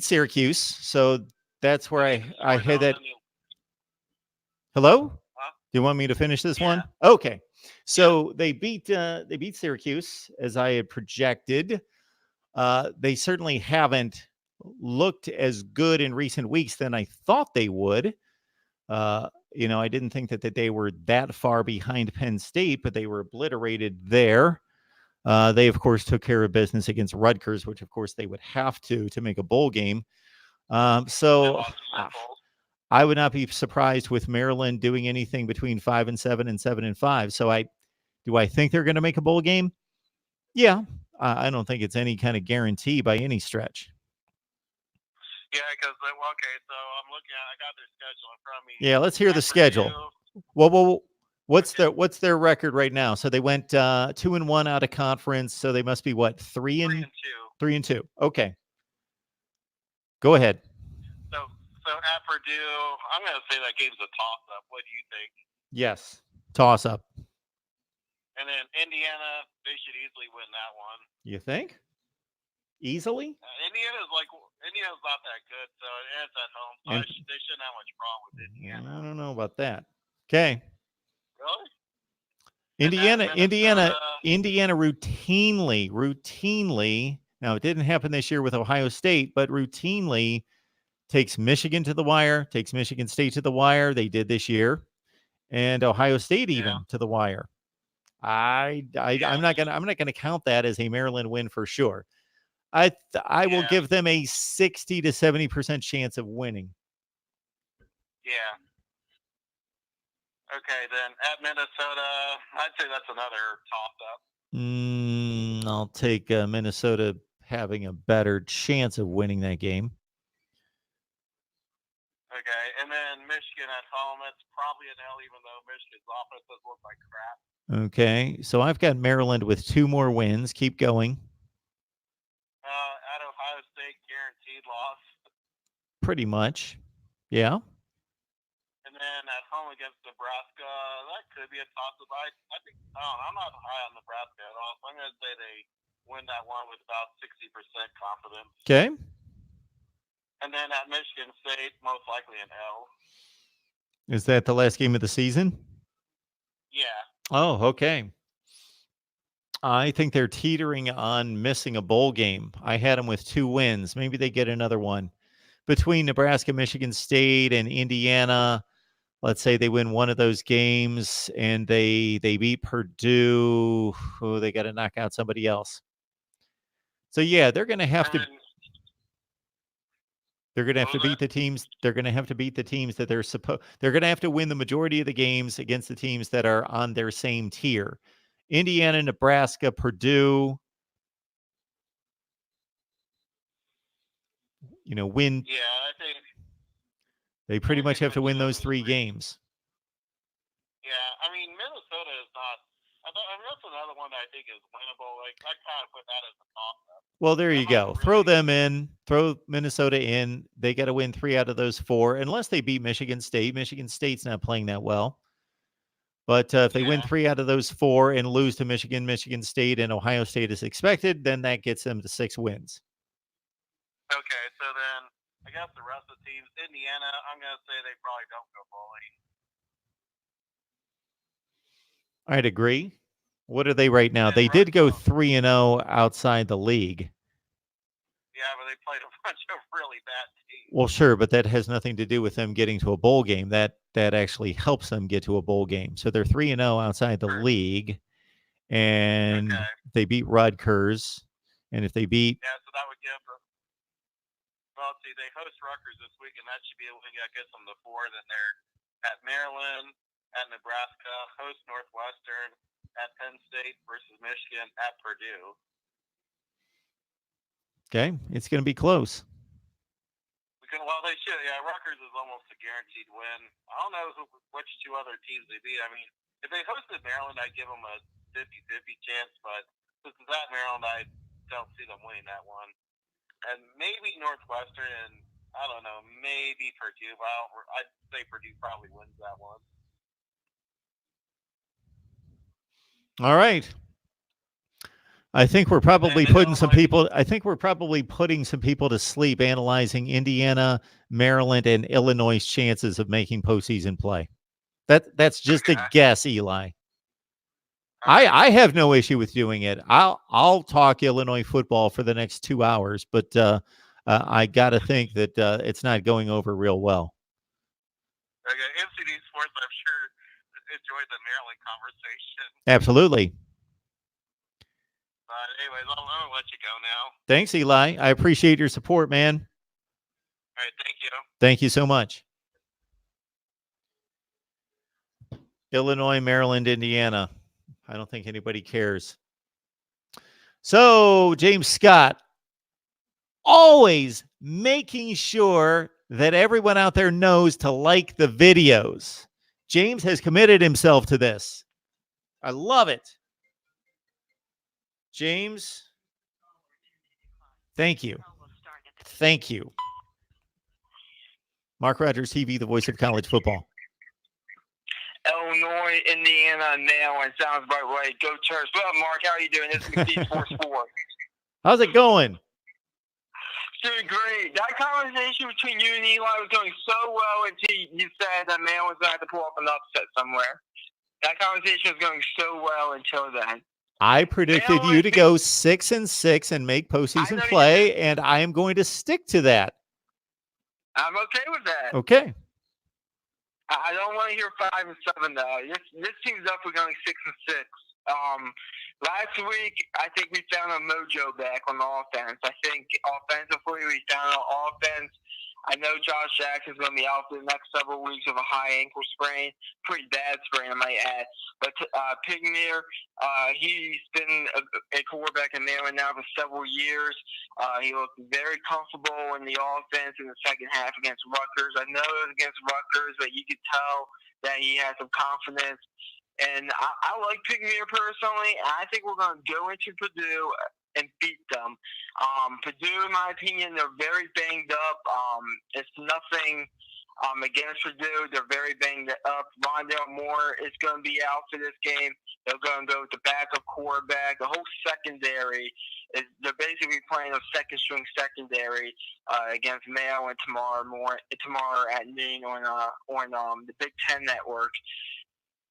Syracuse, so that's where I had that. Hello? Huh? Do you want me to finish this one? Okay. So they beat Syracuse as I had projected. They certainly haven't looked as good in recent weeks than I thought they would. I didn't think that they were that far behind Penn State, but they were obliterated there. They, of course, took care of business against Rutgers, which, of course, they would have to make a bowl game. So I would not be surprised with Maryland doing anything between 5-7 and 7-5. So do I think they're going to make a bowl game? Yeah. I don't think it's any kind of guarantee by any stretch. Yeah, because, okay, so I'm looking at, I got their schedule in front of me. Yeah, let's hear the schedule. Well, what's their record right now? So they went 2-1 out of conference, so they must be what, 3-2? 3-2. Okay. Go ahead. So at Purdue, I'm going to say that game's a toss-up. What do you think? Yes, toss-up. And then Indiana, they should easily win that one. You think? Easily? Indiana's not that good, so it's at home. So they shouldn't have much problem with Indiana. I don't know about that. Okay. Really? Indiana routinely. Now it didn't happen this year with Ohio State, but routinely takes Michigan to the wire, takes Michigan State to the wire. They did this year, and Ohio State even to the wire. I'm not gonna count that as a Maryland win for sure. I will give them a 60 to 70% chance of winning. Yeah. Okay, then at Minnesota, I'd say that's another toss-up. I'll take Minnesota having a better chance of winning that game. Okay, and then Michigan at home, that's probably an L, even though Michigan's offense does look like crap. Okay, so I've got Maryland with 2 more wins. Keep going. At Ohio State, guaranteed loss. Pretty much, yeah. And then at home against Nebraska, that could be a toss-up. I think I'm not high on Nebraska at all, so I'm going to say they win that one with about 60% confidence. Okay. And then at Michigan State, most likely an L. Is that the last game of the season? Yeah. Oh, okay. I think they're teetering on missing a bowl game. I had them with 2 wins. Maybe they get another one. Between Nebraska, Michigan State, and Indiana, let's say they win one of those games and they beat Purdue. Oh, they got to knock out somebody else. So, yeah, they're going to have to... They're going to have to beat the teams. They're going to have to beat the teams that they're supposed. They're going to have to win the majority of the games against the teams that are on their same tier. Indiana, Nebraska, Purdue. Win. Yeah, I think they pretty much have to win those 3 games. Yeah, I mean Minnesota is not. That's another one that I think is winnable. Like I kind of put that as a toss-up. Well, there you go. Throw them in. Throw Minnesota in. They got to win 3 out of those 4, unless they beat Michigan State. Michigan State's not playing that well. But if they win 3 out of those 4 and lose to Michigan, Michigan State, and Ohio State as expected, then that gets them to 6 wins. Okay, so then I guess the rest of the teams, Indiana, I'm going to say they probably don't go bowling. I'd agree. What are they right now? And They did go Russell- 3-0 outside the league. Yeah, but they played a bunch of really bad teams. Well, sure, but that has nothing to do with them getting to a bowl game. That actually helps them get to a bowl game. So they're 3-0 outside the Sure. league, and Okay. they beat Rutgers. And if they beat, Yeah, so that would give them. Well, see, they host Rutgers this week, and that should be able to get them the 4. Then they're at Maryland, at Nebraska, host Northwestern, at Penn State versus Michigan, at Purdue. okay, it's going to be close. Well, they should. Yeah, Rutgers is almost a guaranteed win. I don't know which 2 other teams they beat. I mean, if they hosted Maryland, I'd give them a 50-50 chance. But since it's at Maryland, I don't see them winning that one. And maybe Northwestern, and I don't know, maybe Purdue. But I'd say Purdue probably wins that one. All right. I think we're probably putting some people. I think we're probably putting some people to sleep analyzing Indiana, Maryland, and Illinois' chances of making postseason play. That's just a guess, Eli. I have no issue with doing it. I'll talk Illinois football for the next 2 hours, but I got to think that it's not going over real well. Okay, MCD Sports, I'm sure enjoyed the Maryland conversation. Absolutely. Anyways, I'm going to let you go now. Thanks, Eli. I appreciate your support, man. All right, thank you. Thank you so much. Illinois, Maryland, Indiana. I don't think anybody cares. So, James Scott, always making sure that everyone out there knows to like the videos. James has committed himself to this. I love it. James, thank you. Thank you. Mark Rogers TV, the voice of college football. Illinois, Indiana, Maryland. Sounds about right. Go Terps. What up, Mark? How are you doing? This is McD Sports 4. How's it going? Doing great. That conversation between you and Eli was going so well until you said that Maryland's going to have to pull up an upset somewhere. That conversation was going so well until then. I predicted you to go 6-6 and make postseason play, and I am going to stick to that. I'm okay with that. Okay. I don't want to hear 5-7 though. This team's up for going 6-6. Last week I think we found a mojo back on the offense. I think offensively we found an offense. I know Josh Jackson's going to be out for the next several weeks with a high ankle sprain, pretty bad sprain I might add. But Pigmere, he's been a quarterback in Maryland now for several years. He looked very comfortable in the offense in the second half against Rutgers. I know it was against Rutgers, but you could tell that he had some confidence. And I like Pigmere personally. I think we're going to go into Purdue and beat them. Purdue, in my opinion, they're very banged up. It's nothing against Purdue. They're very banged up. Rondell Moore is going to be out for this game. They're going to go with the backup quarterback. The whole secondary they're basically playing a second-string secondary against Maryland tomorrow at noon on the Big Ten Network.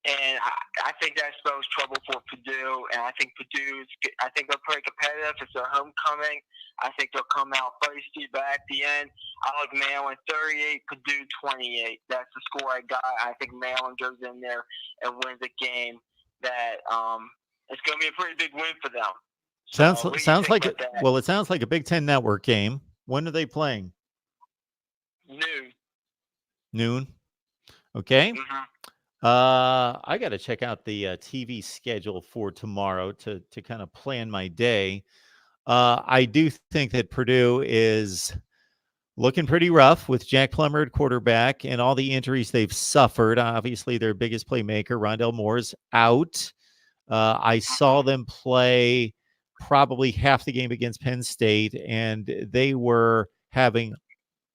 And I think that spells trouble for Purdue. And I think they'll play competitive. It's their homecoming. I think they'll come out feisty, but at the end, I like Maryland 38, Purdue 28. That's the score I got. I think Maryland goes in there and wins a game that it's going to be a pretty big win for them. Sounds like it sounds like a Big Ten Network game. When are they playing? Noon. Okay. Mm-hmm. I got to check out the TV schedule for tomorrow to kind of plan my day. I do think that Purdue is looking pretty rough with Jack Plummer at quarterback and all the injuries they've suffered. Obviously, their biggest playmaker, Rondell Moore's out. I saw them play probably half the game against Penn State, and they were having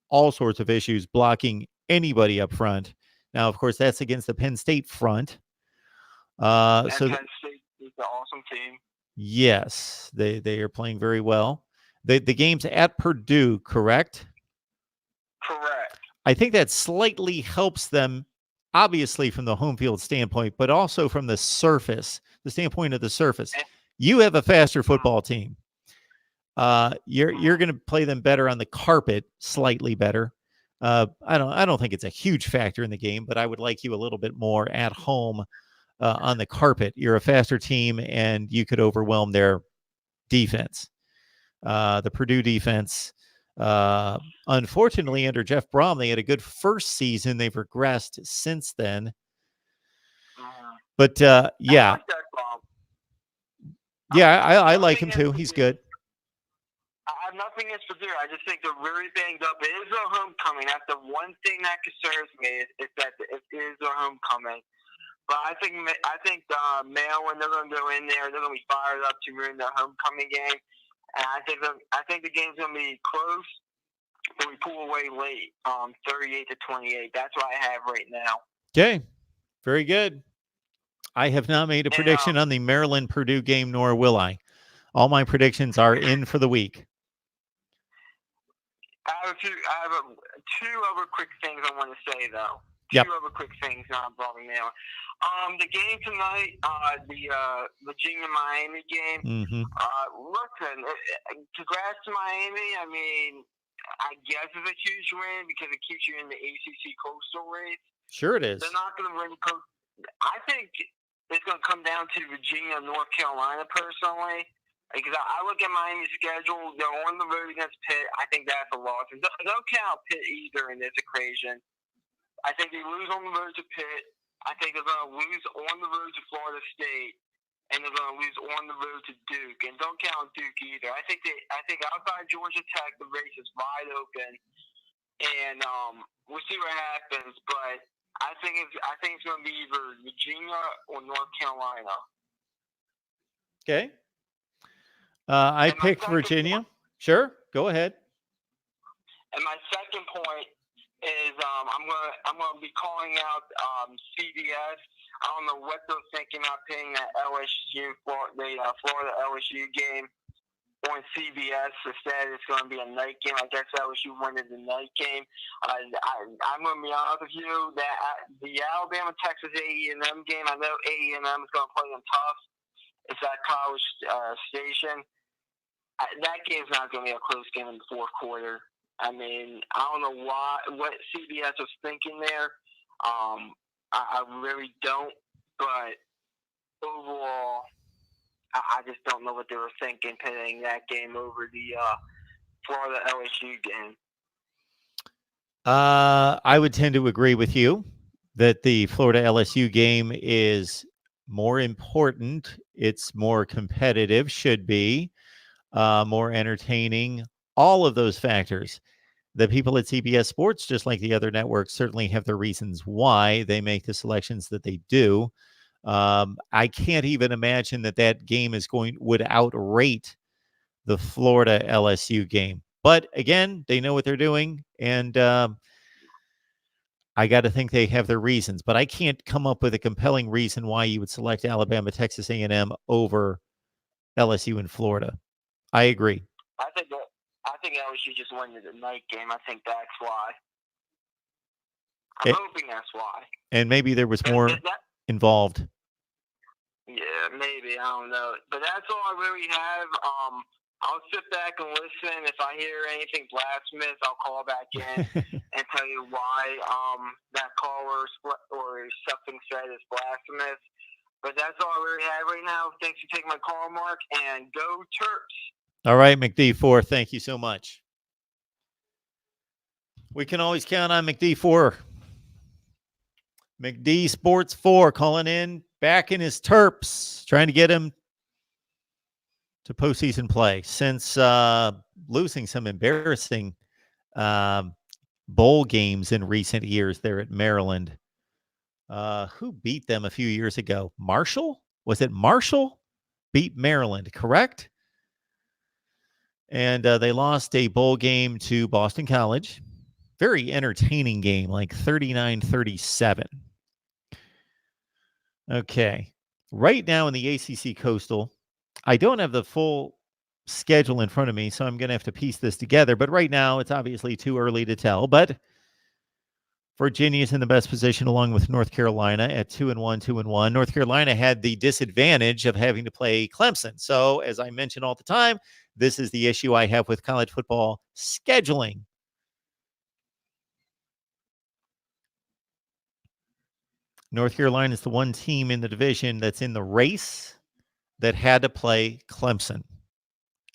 all sorts of issues blocking anybody up front. Now, of course, that's against the Penn State front. Penn State is an awesome team. Yes, they are playing very well. The game's at Purdue, correct? Correct. I think that slightly helps them obviously from the home field standpoint, but also from the standpoint of the surface. You have a faster football team. You're going to play them better on the carpet, slightly better. I don't think it's a huge factor in the game, but I would like you a little bit more at home on the carpet. You're a faster team, and you could overwhelm their defense. The Purdue defense, unfortunately, under Jeff Brom, they had a good first season. They've regressed since then. But yeah, I like him too. He's good. I have nothing against Purdue. I just think they're really banged up. It is their homecoming. That's the one thing that concerns me is that it is their homecoming. But I think Maryland, they're going to go in there. They're going to be fired up to ruin their homecoming game. And I think the game's going to be close, but we pull away late, 38-28. That's what I have right now. Okay, very good. I have not made a prediction on the Maryland-Purdue game, nor will I. All my predictions are in for the week. I have two other quick things I want to say, though. Yep. Two other quick things not involving Maryland. The game tonight, the Virginia-Miami game. Mm-hmm. Listen, congrats to Miami. I mean, I guess it's a huge win because it keeps you in the ACC Coastal race. Sure it is. They're not going to win. I think it's going to come down to Virginia and North Carolina, personally. Because I look at Miami's schedule. They're on the road against Pitt. I think that's a loss. And don't count Pitt either in this equation. I think they lose on the road to Pitt. I think they're going to lose on the road to Florida State, and they're going to lose on the road to Duke. And don't count Duke either. I think outside Georgia Tech, the race is wide open, and we'll see what happens. But I think it's going to be either Virginia or North Carolina. Okay. I picked Virginia. Sure, go ahead. And my second point is I'm gonna be calling out CBS. I don't know what they're thinking about putting that Florida LSU game on CBS. Instead, it's going to be a night game. I guess LSU wanted the night game. I'm going to be honest with you that the Alabama Texas A&M game. I know A&M is going to play them tough. It's at College Station. That game's not going to be a close game in the fourth quarter. I mean, I don't know what CBS was thinking there. I really don't. But overall, I just don't know what they were thinking putting that game over the Florida LSU game. I would tend to agree with you that the Florida LSU game is more important. It's more competitive, should be more entertaining. All of those factors. The people at CBS Sports, just like the other networks, certainly have their reasons why they make the selections that they do. I can't even imagine that game would outrate the Florida LSU game. But again, they know what they're doing, and I got to think they have their reasons. But I can't come up with a compelling reason why you would select Alabama, Texas A&M over LSU and Florida. I agree. I think LSU just won the night game. I think that's why. I'm hoping that's why. And maybe there was more involved. Yeah, maybe. I don't know. But that's all I really have. I'll sit back and listen. If I hear anything blasphemous, I'll call back in and tell you why that caller or something said is blasphemous. But that's all I really have right now. Thanks for taking my call, Mark, and go Terps. All right, McD4, thank you so much. We can always count on McD4. McD Sports 4 calling in, back in his Terps, trying to get him to postseason play since losing some embarrassing bowl games in recent years there at Maryland. Who beat them a few years ago? Marshall? Was it Marshall? Beat Maryland, correct? And they lost a bowl game to Boston College. Very entertaining game, like 39-37. Okay. Right now in the ACC Coastal, I don't have the full schedule in front of me, so I'm going to have to piece this together. But right now, it's obviously too early to tell. But Virginia's in the best position along with North Carolina at 2-1, 2-1. North Carolina had the disadvantage of having to play Clemson. So, as I mention all the time, this is the issue I have with college football scheduling. North Carolina is the one team in the division that's in the race that had to play Clemson,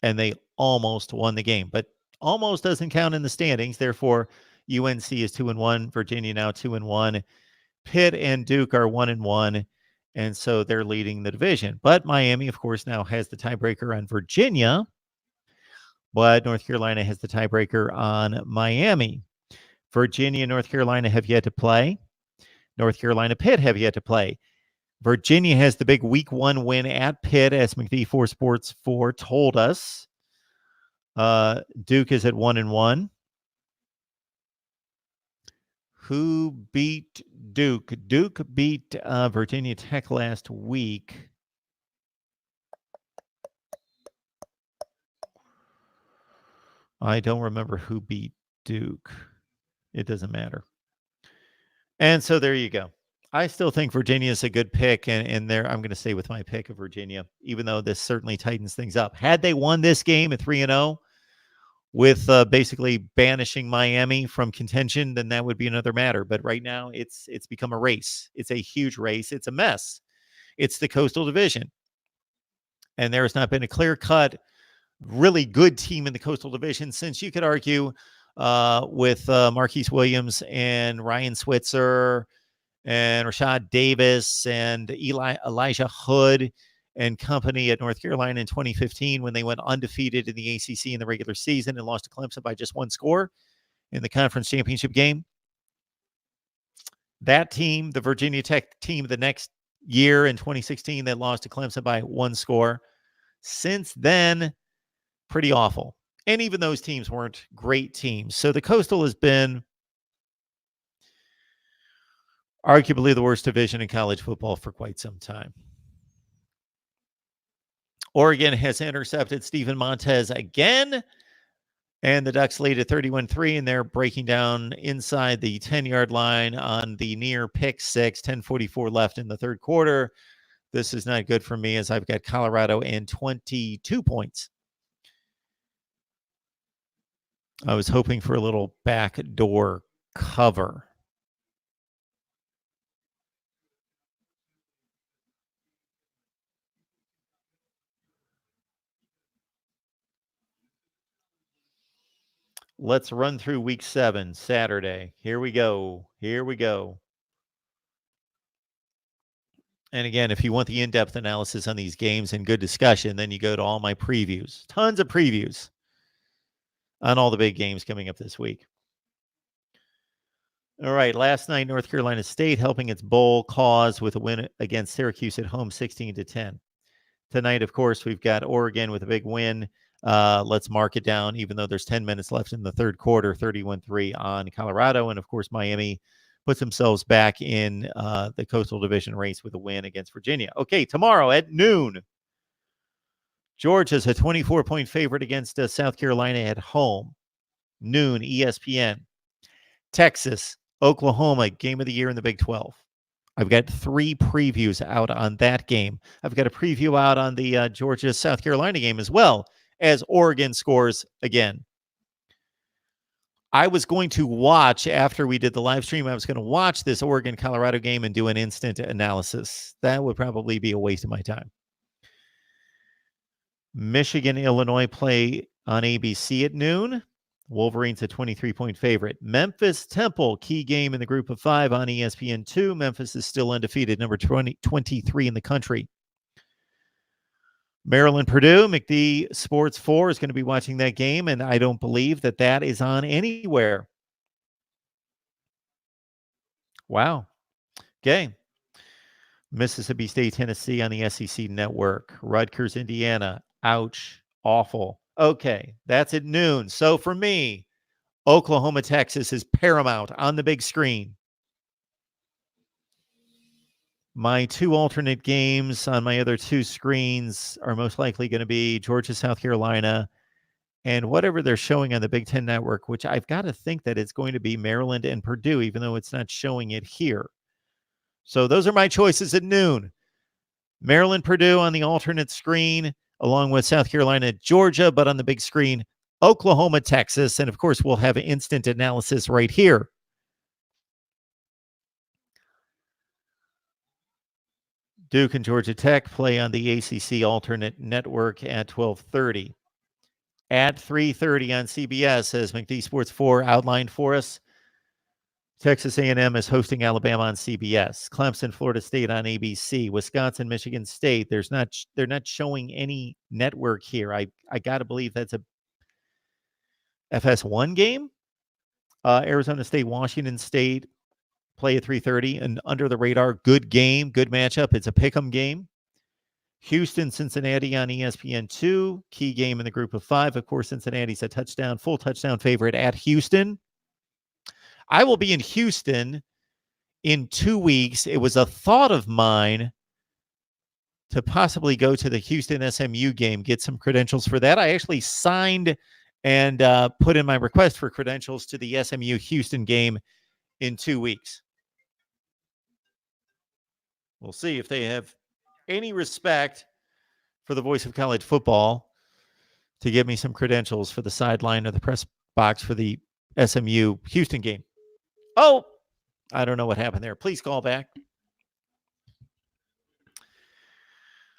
and they almost won the game. But almost doesn't count in the standings. Therefore, UNC is 2-1. Virginia now 2-1. Pitt and Duke are 1-1, and so they're leading the division. But Miami, of course, now has the tiebreaker on Virginia, but North Carolina has the tiebreaker on Miami. Virginia and North Carolina have yet to play. North Carolina, Pitt have yet to play. Virginia has the big week 1 win at Pitt, as McD 4 Sports 4 told us. Duke is at 1-1. Who beat Duke? Duke beat Virginia Tech last week. I don't remember who beat Duke. It doesn't matter. And so there you go. I still think Virginia is a good pick, and there I'm going to stay with my pick of Virginia, even though this certainly tightens things up. Had they won this game at 3-0 with basically banishing Miami from contention, then that would be another matter. But right now, it's become a race. It's a huge race. It's a mess. It's the Coastal Division, and there has not been a clear-cut, really good team in the Coastal Division since you could argue with Marquise Williams and Ryan Switzer and Rashad Davis and Elijah Hood and company at North Carolina in 2015 when they went undefeated in the ACC in the regular season and lost to Clemson by just 1 score in the conference championship game. That team, the Virginia Tech team the next year in 2016 that lost to Clemson by 1 score. Since then, pretty awful. And even those teams weren't great teams. So the Coastal has been arguably the worst division in college football for quite some time. Oregon has intercepted Steven Montez again, and the Ducks lead at 31-3, and they're breaking down inside the 10-yard line on the near pick six, 10:44 left in the third quarter. This is not good for me as I've got Colorado and 22 points. I was hoping for a little backdoor cover. Let's run through week 7, Saturday. Here we go. Here we go. And again, if you want the in-depth analysis on these games and good discussion, then you go to all my previews. Tons of previews on all the big games coming up this week. All right, last night, North Carolina State helping its bowl cause with a win against Syracuse at home, 16-10. Tonight, of course, we've got Oregon with a big win. Let's mark it down, even though there's 10 minutes left in the third quarter, 31-3 on Colorado. And, of course, Miami puts themselves back in the Coastal Division race with a win against Virginia. Okay, tomorrow at noon, Georgia's a 24-point favorite against South Carolina at home. Noon, ESPN. Texas, Oklahoma, game of the year in the Big 12. I've got 3 previews out on that game. I've got a preview out on the Georgia-South Carolina game as well, as Oregon scores again. I was going to watch, after we did the live stream, I was going to watch this Oregon-Colorado game and do an instant analysis. That would probably be a waste of my time. Michigan-Illinois play on ABC at noon. Wolverines a 23-point favorite. Memphis-Temple, key game in the group of 5 on ESPN2. Memphis is still undefeated, number 23 in the country. Maryland-Purdue, McD Sports 4 is going to be watching that game, and I don't believe that is on anywhere. Wow. Okay. Mississippi State, Tennessee on the SEC Network. Rutgers, Indiana. Ouch. Awful. Okay, that's at noon. So for me, Oklahoma, Texas is paramount on the big screen. My 2 alternate games on my other 2 screens are most likely going to be Georgia, South Carolina, and whatever they're showing on the Big Ten Network, which I've got to think that it's going to be Maryland and Purdue, even though it's not showing it here. So those are my choices at noon. Maryland, Purdue on the alternate screen, along with South Carolina, Georgia, but on the big screen, Oklahoma, Texas. And of course, we'll have instant analysis right here. Duke and Georgia Tech play on the ACC alternate network at 12:30. At 3:30 on CBS, as McD Sports 4 outlined for us, Texas A&M is hosting Alabama on CBS. Clemson, Florida State on ABC. Wisconsin, Michigan State. They're not showing any network here. I got to believe that's a FS1 game. Arizona State, Washington State play at 3:30. An under the radar, good game, good matchup. It's a pick'em game. Houston, Cincinnati on ESPN2. Key game in the group of 5. Of course, Cincinnati's a full touchdown favorite at Houston. I will be in Houston in 2 weeks. It was a thought of mine to possibly go to the Houston SMU game, get some credentials for that. I actually signed and put in my request for credentials to the SMU Houston game in 2 weeks. We'll see if they have any respect for the voice of college football to give me some credentials for the sideline or the press box for the SMU Houston game. Oh, I don't know what happened there. Please call back.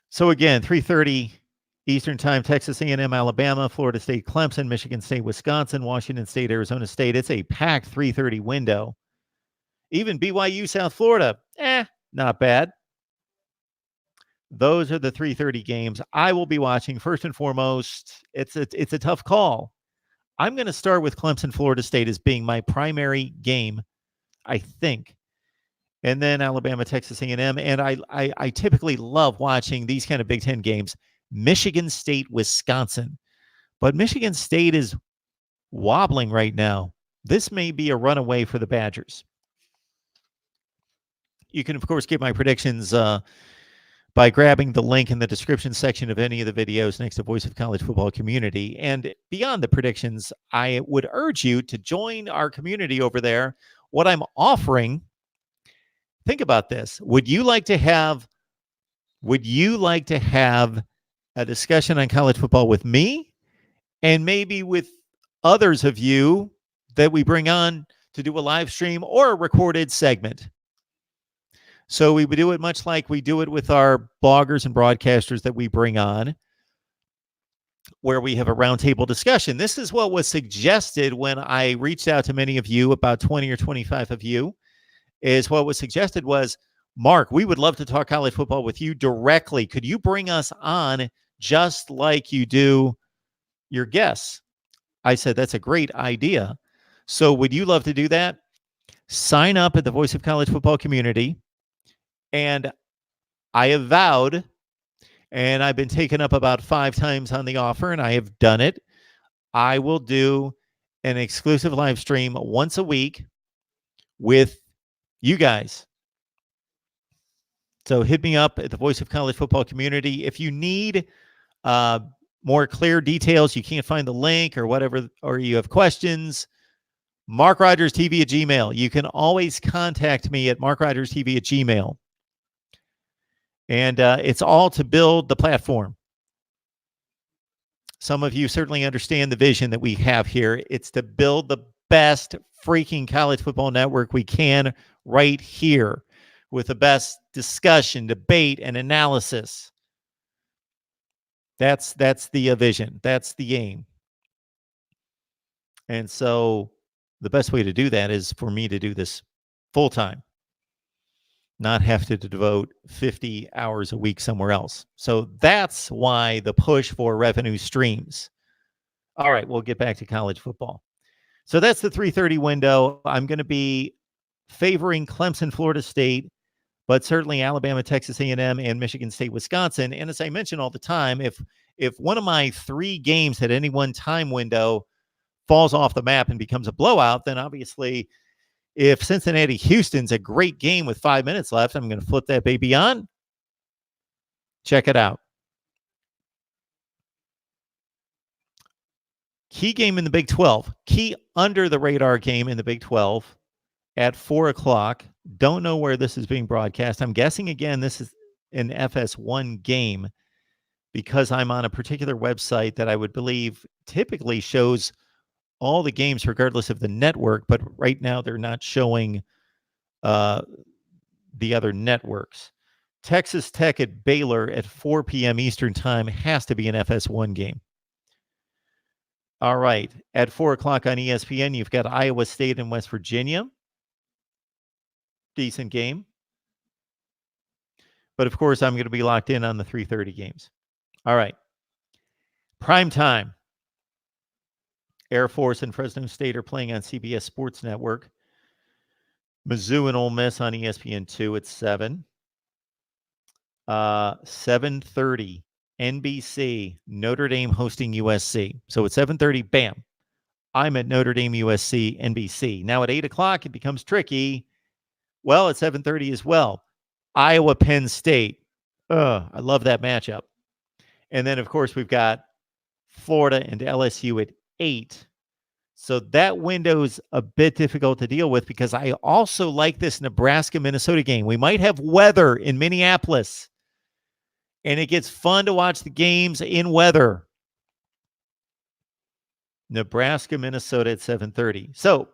So again, 3:30 Eastern Time, Texas A&M, Alabama, Florida State, Clemson, Michigan State, Wisconsin, Washington State, Arizona State. It's a packed 3:30 window. Even BYU, South Florida, not bad. Those are the 3:30 games I will be watching. First and foremost, it's a tough call. I'm going to start with Clemson, Florida State as being my primary game, I think. And then Alabama, Texas A&M. And I typically love watching these kind of Big Ten games. Michigan State, Wisconsin. But Michigan State is wobbling right now. This may be a runaway for the Badgers. You can, of course, get my predictions by grabbing the link in the description section of any of the videos next to Voice of College Football Community. And beyond the predictions, I would urge you to join our community over there. What I'm offering, think about this. Would you like to have a discussion on college football with me and maybe with others of you that we bring on to do a live stream or a recorded segment? So we would do it much like we do it with our bloggers and broadcasters that we bring on, where we have a roundtable discussion. This is what was suggested when I reached out to many of you, about 20 or 25 of you, is what was suggested was, Mark, we would love to talk college football with you directly. Could you bring us on just like you do your guests? I said, that's a great idea. So would you love to do that? Sign up at the Voice of College Football Community. And I have vowed, and I've been taken up about 5 times on the offer, and I have done it. I will do an exclusive live stream once a week with you guys. So hit me up at the Voice of College Football Community. If you need more clear details, you can't find the link or whatever, or you have questions, MarkRogersTV at Gmail. You can always contact me at MarkRogersTV at Gmail. And it's all to build the platform. Some of you certainly understand the vision that we have here. It's to build the best freaking college football network we can right here with the best discussion, debate, and analysis. That's the vision. That's the aim. And so the best way to do that is for me to do this full time, not have to devote 50 hours a week somewhere else. So that's why the push for revenue streams. All right, we'll get back to college football. So that's the 3:30 window. I'm going to be favoring Clemson, Florida State, but certainly Alabama, Texas A&M, and Michigan State, Wisconsin. And as I mention all the time, if one of my 3 games at any one time window falls off the map and becomes a blowout, then obviously if Cincinnati Houston's a great game with 5 minutes left, I'm going to flip that baby on. Check it out. Key game in the Big 12. Key under the radar game in the Big 12 at 4 o'clock. Don't know where this is being broadcast. I'm guessing, again, this is an FS1 game because I'm on a particular website that I would believe typically shows all the games regardless of the network, but right now they're not showing the other networks. Texas Tech at Baylor at 4 p.m. Eastern Time has to be an FS1 game. All right. At 4 o'clock on ESPN, you've got Iowa State and West Virginia. Decent game. But, of course, I'm going to be locked in on the 3:30 games. All right. Prime time. Air Force and Fresno State are playing on CBS Sports Network. Mizzou and Ole Miss on ESPN2 at 7. 7:30, NBC, Notre Dame hosting USC. So at 7:30, bam, I'm at Notre Dame, USC, NBC. Now at 8 o'clock, it becomes tricky. Well, at 7:30 as well, Iowa, Penn State. I love that matchup. And then, of course, we've got Florida and LSU at 8. So that window is a bit difficult to deal with because I also like this Nebraska-Minnesota game. We might have weather in Minneapolis, and it gets fun to watch the games in weather. Nebraska-Minnesota at 7:30. So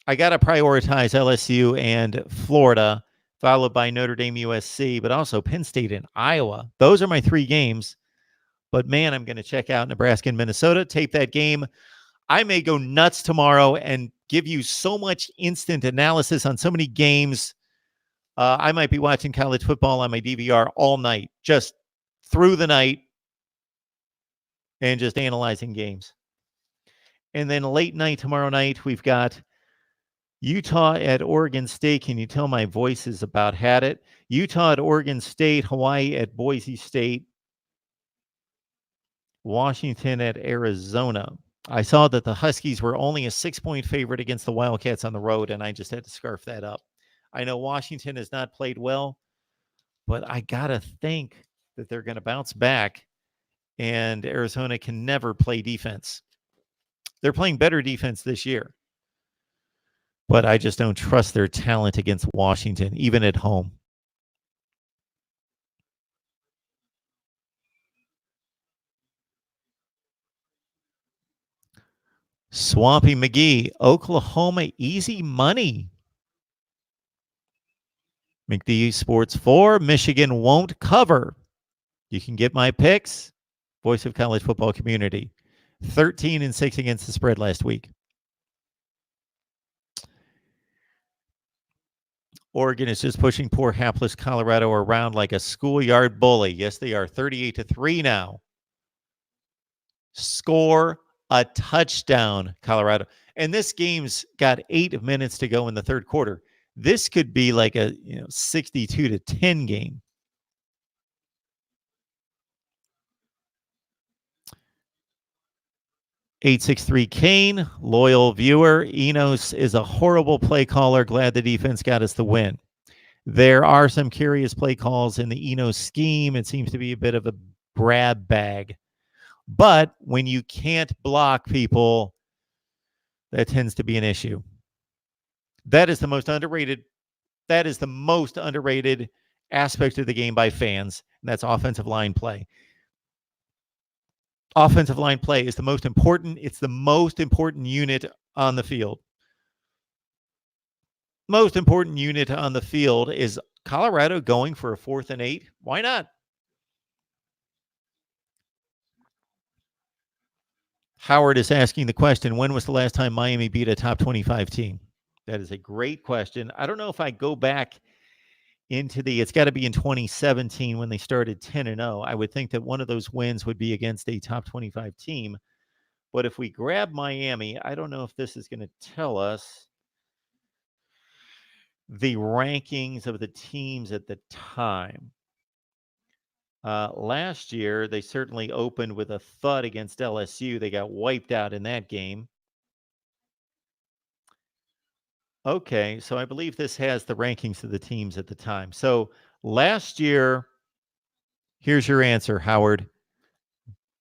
I got to prioritize LSU and Florida, followed by Notre Dame, USC, but also Penn State and Iowa. Those are my 3 games. But, man, I'm going to check out Nebraska and Minnesota, tape that game. I may go nuts tomorrow and give you so much instant analysis on so many games. I might be watching college football on my DVR all night, just through the night, and just analyzing games. And then late night tomorrow night, we've got Utah at Oregon State. Can you tell my voice is about had it? Utah at Oregon State, Hawaii at Boise State, Washington at Arizona. I saw that the Huskies were only a 6-point favorite against the Wildcats on the road, and I just had to scarf that up. I know Washington has not played well, but I got to think that they're going to bounce back, and Arizona can never play defense. They're playing better defense this year, but I just don't trust their talent against Washington, even at home. Swampy McGee, Oklahoma, easy money. McD Sports 4, Michigan won't cover. You can get my picks. Voice of College Football Community. 13-6 against the spread last week. Oregon is just pushing poor hapless Colorado around like a schoolyard bully. Yes, they are 38-3 now. Score a touchdown, Colorado. And this game's got 8 minutes to go in the third quarter. This could be like a 62-10 game. $863 Kane, loyal viewer. Enos is a horrible play caller. Glad the defense got us the win. There are some curious play calls in the Enos scheme. It seems to be a bit of a grab bag. But when you can't block people, that tends to be an issue. That is the most underrated. That is the most underrated aspect of the game by fans, and that's offensive line play. Offensive line play is the most important. It's the most important unit on the field. Most important unit on the field is Colorado going for a 4th and 8. Why not? Howard is asking the question, when was the last time Miami beat a top 25 team? That is a great question. I don't know if I go back into it's got to be in 2017 when they started 10-0. I would think that one of those wins would be against a top 25 team. But if we grab Miami, I don't know if this is going to tell us the rankings of the teams at the time. Last year, they certainly opened with a thud against LSU. They got wiped out in that game. Okay, so I believe this has the rankings of the teams at the time. So last year, here's your answer, Howard.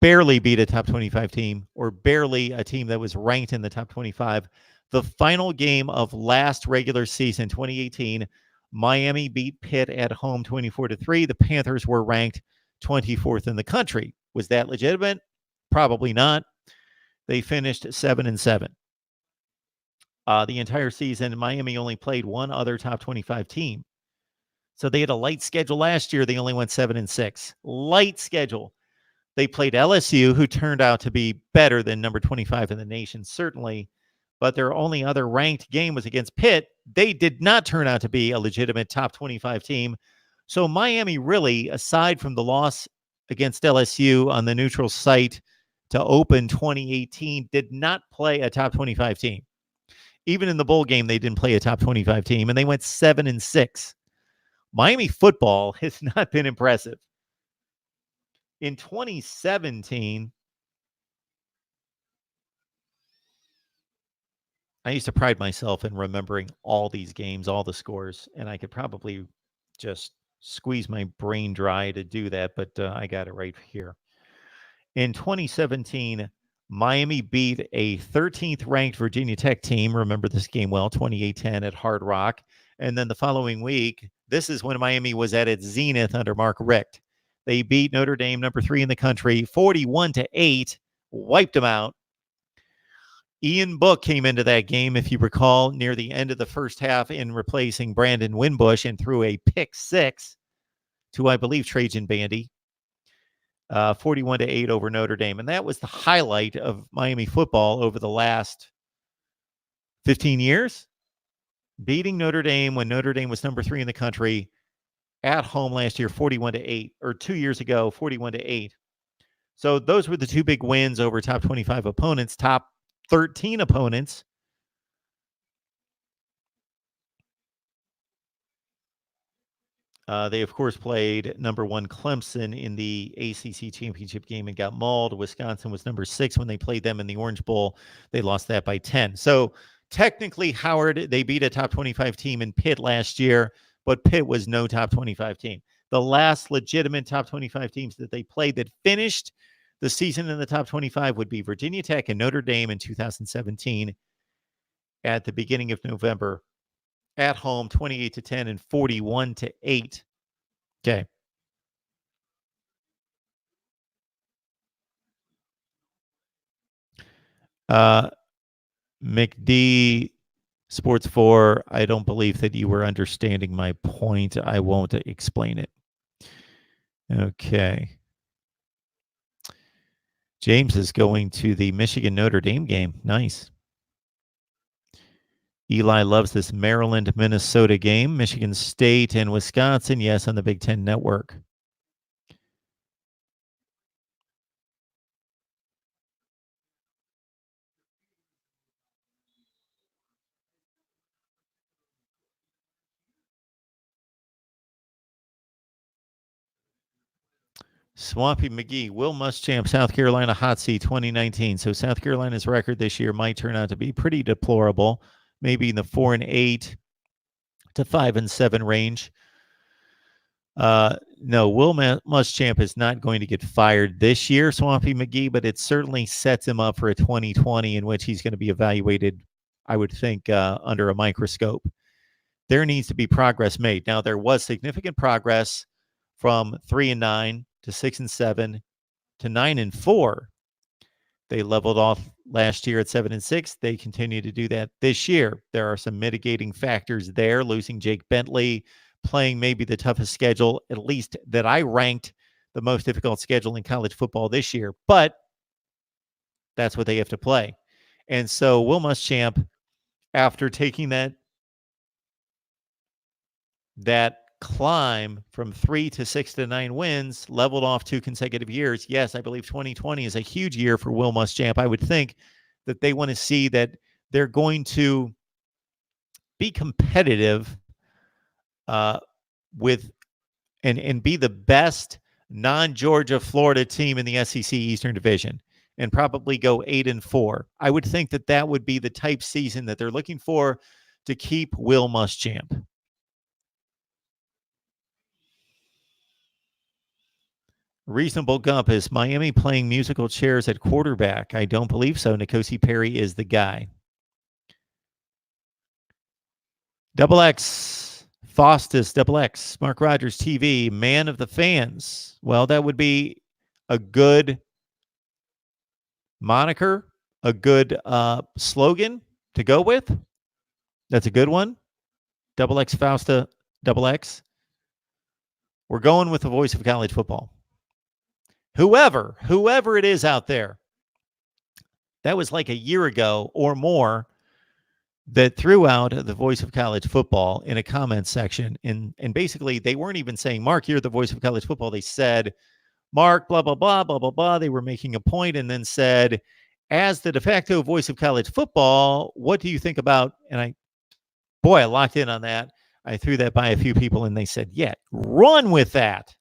barely beat a top 25 team or barely a team that was ranked in the top 25. The final game of last regular season, 2018, Miami beat Pitt at home 24-3. The Panthers were ranked 24th in the country. Was that legitimate? Probably not. They finished 7-7. The entire season, Miami only played one other top 25 team. So they had a light schedule last year. They only went 7-6. Light schedule. They played LSU, who turned out to be better than number 25 in the nation, certainly. But their only other ranked game was against Pitt. They did not turn out to be a legitimate top 25 team. So Miami really, aside from the loss against LSU on the neutral site to open 2018, did not play a top 25 team. Even in the bowl game, they didn't play a top 25 team, and they went 7-6. Miami football has not been impressive. In 2017, I used to pride myself in remembering all these games, all the scores, and I could probably just squeeze my brain dry to do that, but I got it right here. In 2017, Miami beat a 13th ranked Virginia Tech team. Remember this game well, 28-10 at Hard Rock. And then the following week, this is when Miami was at its zenith under Mark Richt. They beat Notre Dame, number 3 in the country, 41-8, wiped them out. Ian Book came into that game, if you recall, near the end of the first half in replacing Brandon Winbush and threw a pick 6 to, I believe, Trajan Bandy. 41-8 over Notre Dame. And that was the highlight of Miami football over the last 15 years. Beating Notre Dame when Notre Dame was number 3 in the country at home last year, 41-8, or 2 years ago, 41-8. So those were the two big wins over top 25 opponents, top 13 opponents. They, of course, played number 1 Clemson in the ACC championship game and got mauled. Wisconsin was number 6 when they played them in the Orange Bowl. They lost that by 10. So technically, Howard, they beat a top 25 team in Pitt last year, but Pitt was no top 25 team. The last legitimate top 25 teams that they played that finished the season in the top 25 would be Virginia Tech and Notre Dame in 2017 at the beginning of November. At home, 28-10 and 41-8. Okay. McD Sports 4, I don't believe that you were understanding my point. I won't explain it. Okay. James is going to the Michigan Notre Dame game. Nice. Eli loves this Maryland-Minnesota game. Michigan State and Wisconsin, yes, on the Big Ten Network. Swampy McGee, Will Muschamp, South Carolina hot seat 2019. So South Carolina's record this year might turn out to be pretty deplorable, maybe in the 4-8 to 5-7 range. No, Will Muschamp is not going to get fired this year, Swampy McGee, but it certainly sets him up for a 2020 in which he's going to be evaluated, I would think, under a microscope. There needs to be progress made. Now, there was significant progress from 3-9 to 6-7 to 9-4. They leveled off last year at 7-6. They continue to do that this year. There are some mitigating factors there, losing Jake Bentley, playing maybe the toughest schedule, at least that I ranked the most difficult schedule in college football this year. But that's what they have to play. And so Will Muschamp, after taking that climb from 3 to 6 to 9 wins, leveled off 2 consecutive years. Yes, I believe 2020 is a huge year for Will Muschamp. I would think that they want to see that they're going to be competitive with and be the best non-Georgia Florida team in the SEC Eastern Division and probably go 8-4. I would think that that would be the type season that they're looking for to keep Will Muschamp. Reasonable Gump, is Miami playing musical chairs at quarterback? I don't believe so. Nikosi Perry is the guy. Double X, Faustus, Double X, Mark Rogers TV, man of the fans. Well, that would be a good moniker, a good slogan to go with. That's a good one. Double X, Fausta, Double X. We're going with the voice of college football. Whoever it is out there, that was like a year ago or more, that threw out the voice of college football in a comment section. And basically, they weren't even saying, Mark, you're the voice of college football. They said, Mark, blah, blah, blah, blah, blah, blah. They were making a point and then said, as the de facto voice of college football, what do you think about? And I locked in on that. I threw that by a few people and they said, yeah, run with that.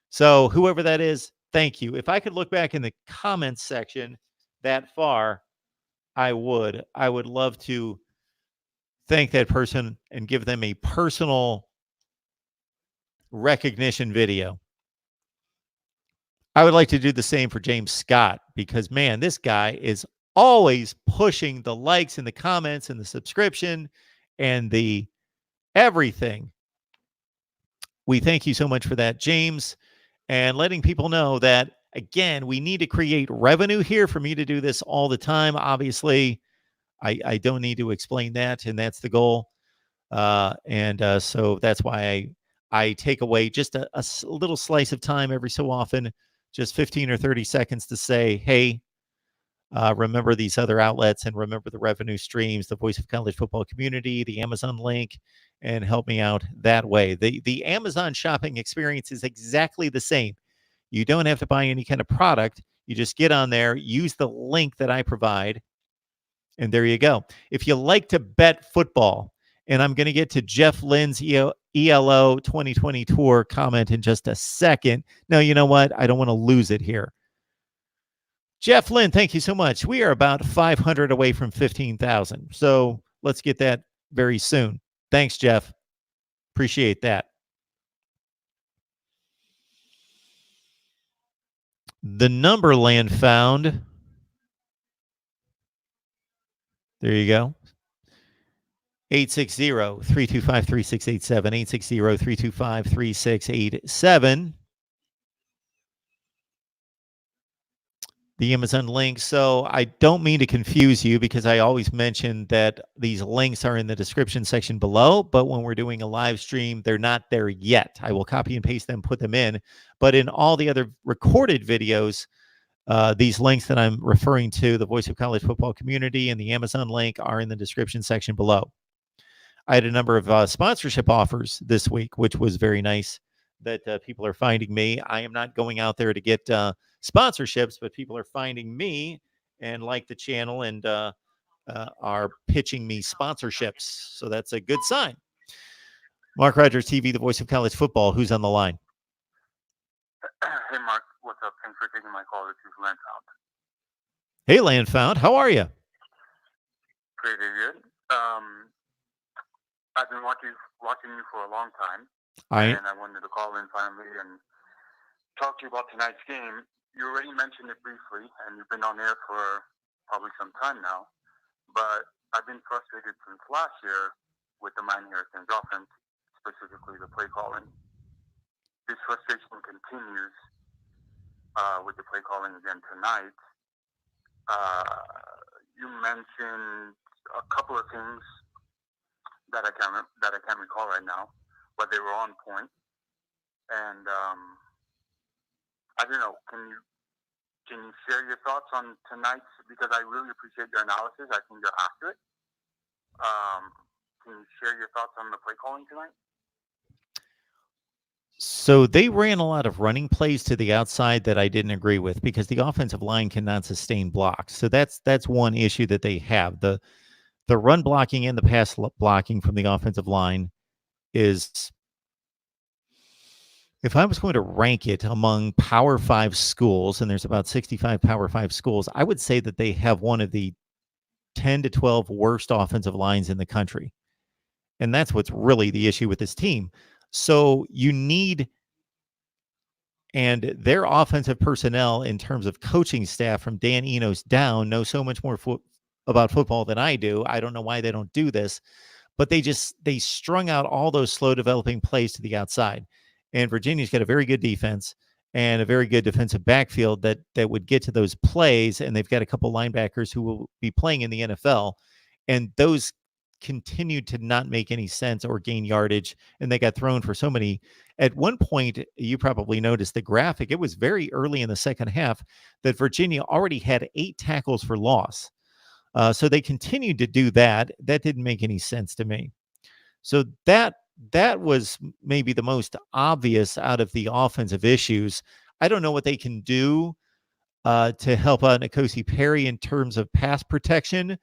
So whoever that is, thank you. If I could look back in the comments section that far, I would. I would love to thank that person and give them a personal recognition video. I would like to do the same for James Scott because, man, this guy is always pushing the likes and the comments and the subscription and the everything. We thank you so much for that, James, and letting people know that, again, we need to create revenue here for me to do this all the time. Obviously, I don't need to explain that, and that's the goal. So that's why I take away just a little slice of time every so often, just 15 or 30 seconds to say, hey, remember these other outlets and remember the revenue streams, the Voice of College Football community, the Amazon link, and help me out that way. The Amazon shopping experience is exactly the same. You don't have to buy any kind of product. You just get on there, use the link that I provide, and there you go. If you like to bet football, and I'm going to get to Jeff Lynn's ELO 2020 tour comment in just a second. No, you know what? I don't want to lose it here. Jeff Lynn, thank you so much. We are about 500 away from 15,000. So let's get that very soon. Thanks, Jeff. Appreciate that. The number land found. There you go. 860-325-3687. 860-325-3687. The Amazon link. So I don't mean to confuse you because I always mention that these links are in the description section below, but when we're doing a live stream, they're not there yet. I will copy and paste them, put them in. But in all the other recorded videos, these links that I'm referring to, the Voice of College Football community and the Amazon link, are in the description section below. I had a number of sponsorship offers this week, which was very nice that people are finding me. I am not going out there to get sponsorships, but people are finding me and like the channel and are pitching me sponsorships. So that's a good sign. Mark Rogers TV, the Voice of College Football. Who's on the line? Hey, Mark. What's up? Thanks for taking my call. This is Landfound. Hey, Landfound. How are you? Pretty good. I've been watching you for a long time, and I wanted to call in finally and talk to you about tonight's game. You already mentioned it briefly, and you've been on air for probably some time now, but I've been frustrated since last year with the Miami Hurricanes offense, specifically the play calling. This frustration continues with the play calling again tonight. You mentioned a couple of things that I can't recall right now, but they were on point. And I don't know. Can you share your thoughts on tonight's? Because I really appreciate your analysis. I think you're accurate. Can you share your thoughts on the play calling tonight? So they ran a lot of running plays to the outside that I didn't agree with because the offensive line cannot sustain blocks. So that's one issue that they have. The run blocking and the pass blocking from the offensive line is, if I was going to rank it among Power 5 schools, and there's about 65 Power 5 schools, I would say that they have one of the 10 to 12 worst offensive lines in the country. And that's what's really the issue with this team. So you need And their offensive personnel, in terms of coaching staff from Dan Enos down, know so much more about football than I do. I don't know why they don't do this, but they strung out all those slow developing plays to the outside. And Virginia's got a very good defense and a very good defensive backfield that would get to those plays. And they've got a couple linebackers who will be playing in the NFL. And those continued to not make any sense or gain yardage. And they got thrown for so many. At one point, you probably noticed the graphic. It was very early in the second half that Virginia already had 8 tackles for loss. So they continued to do that. That didn't make any sense to me. So that was maybe the most obvious out of the offensive issues. I don't know what they can do to help out N'Kosi Perry in terms of pass protection,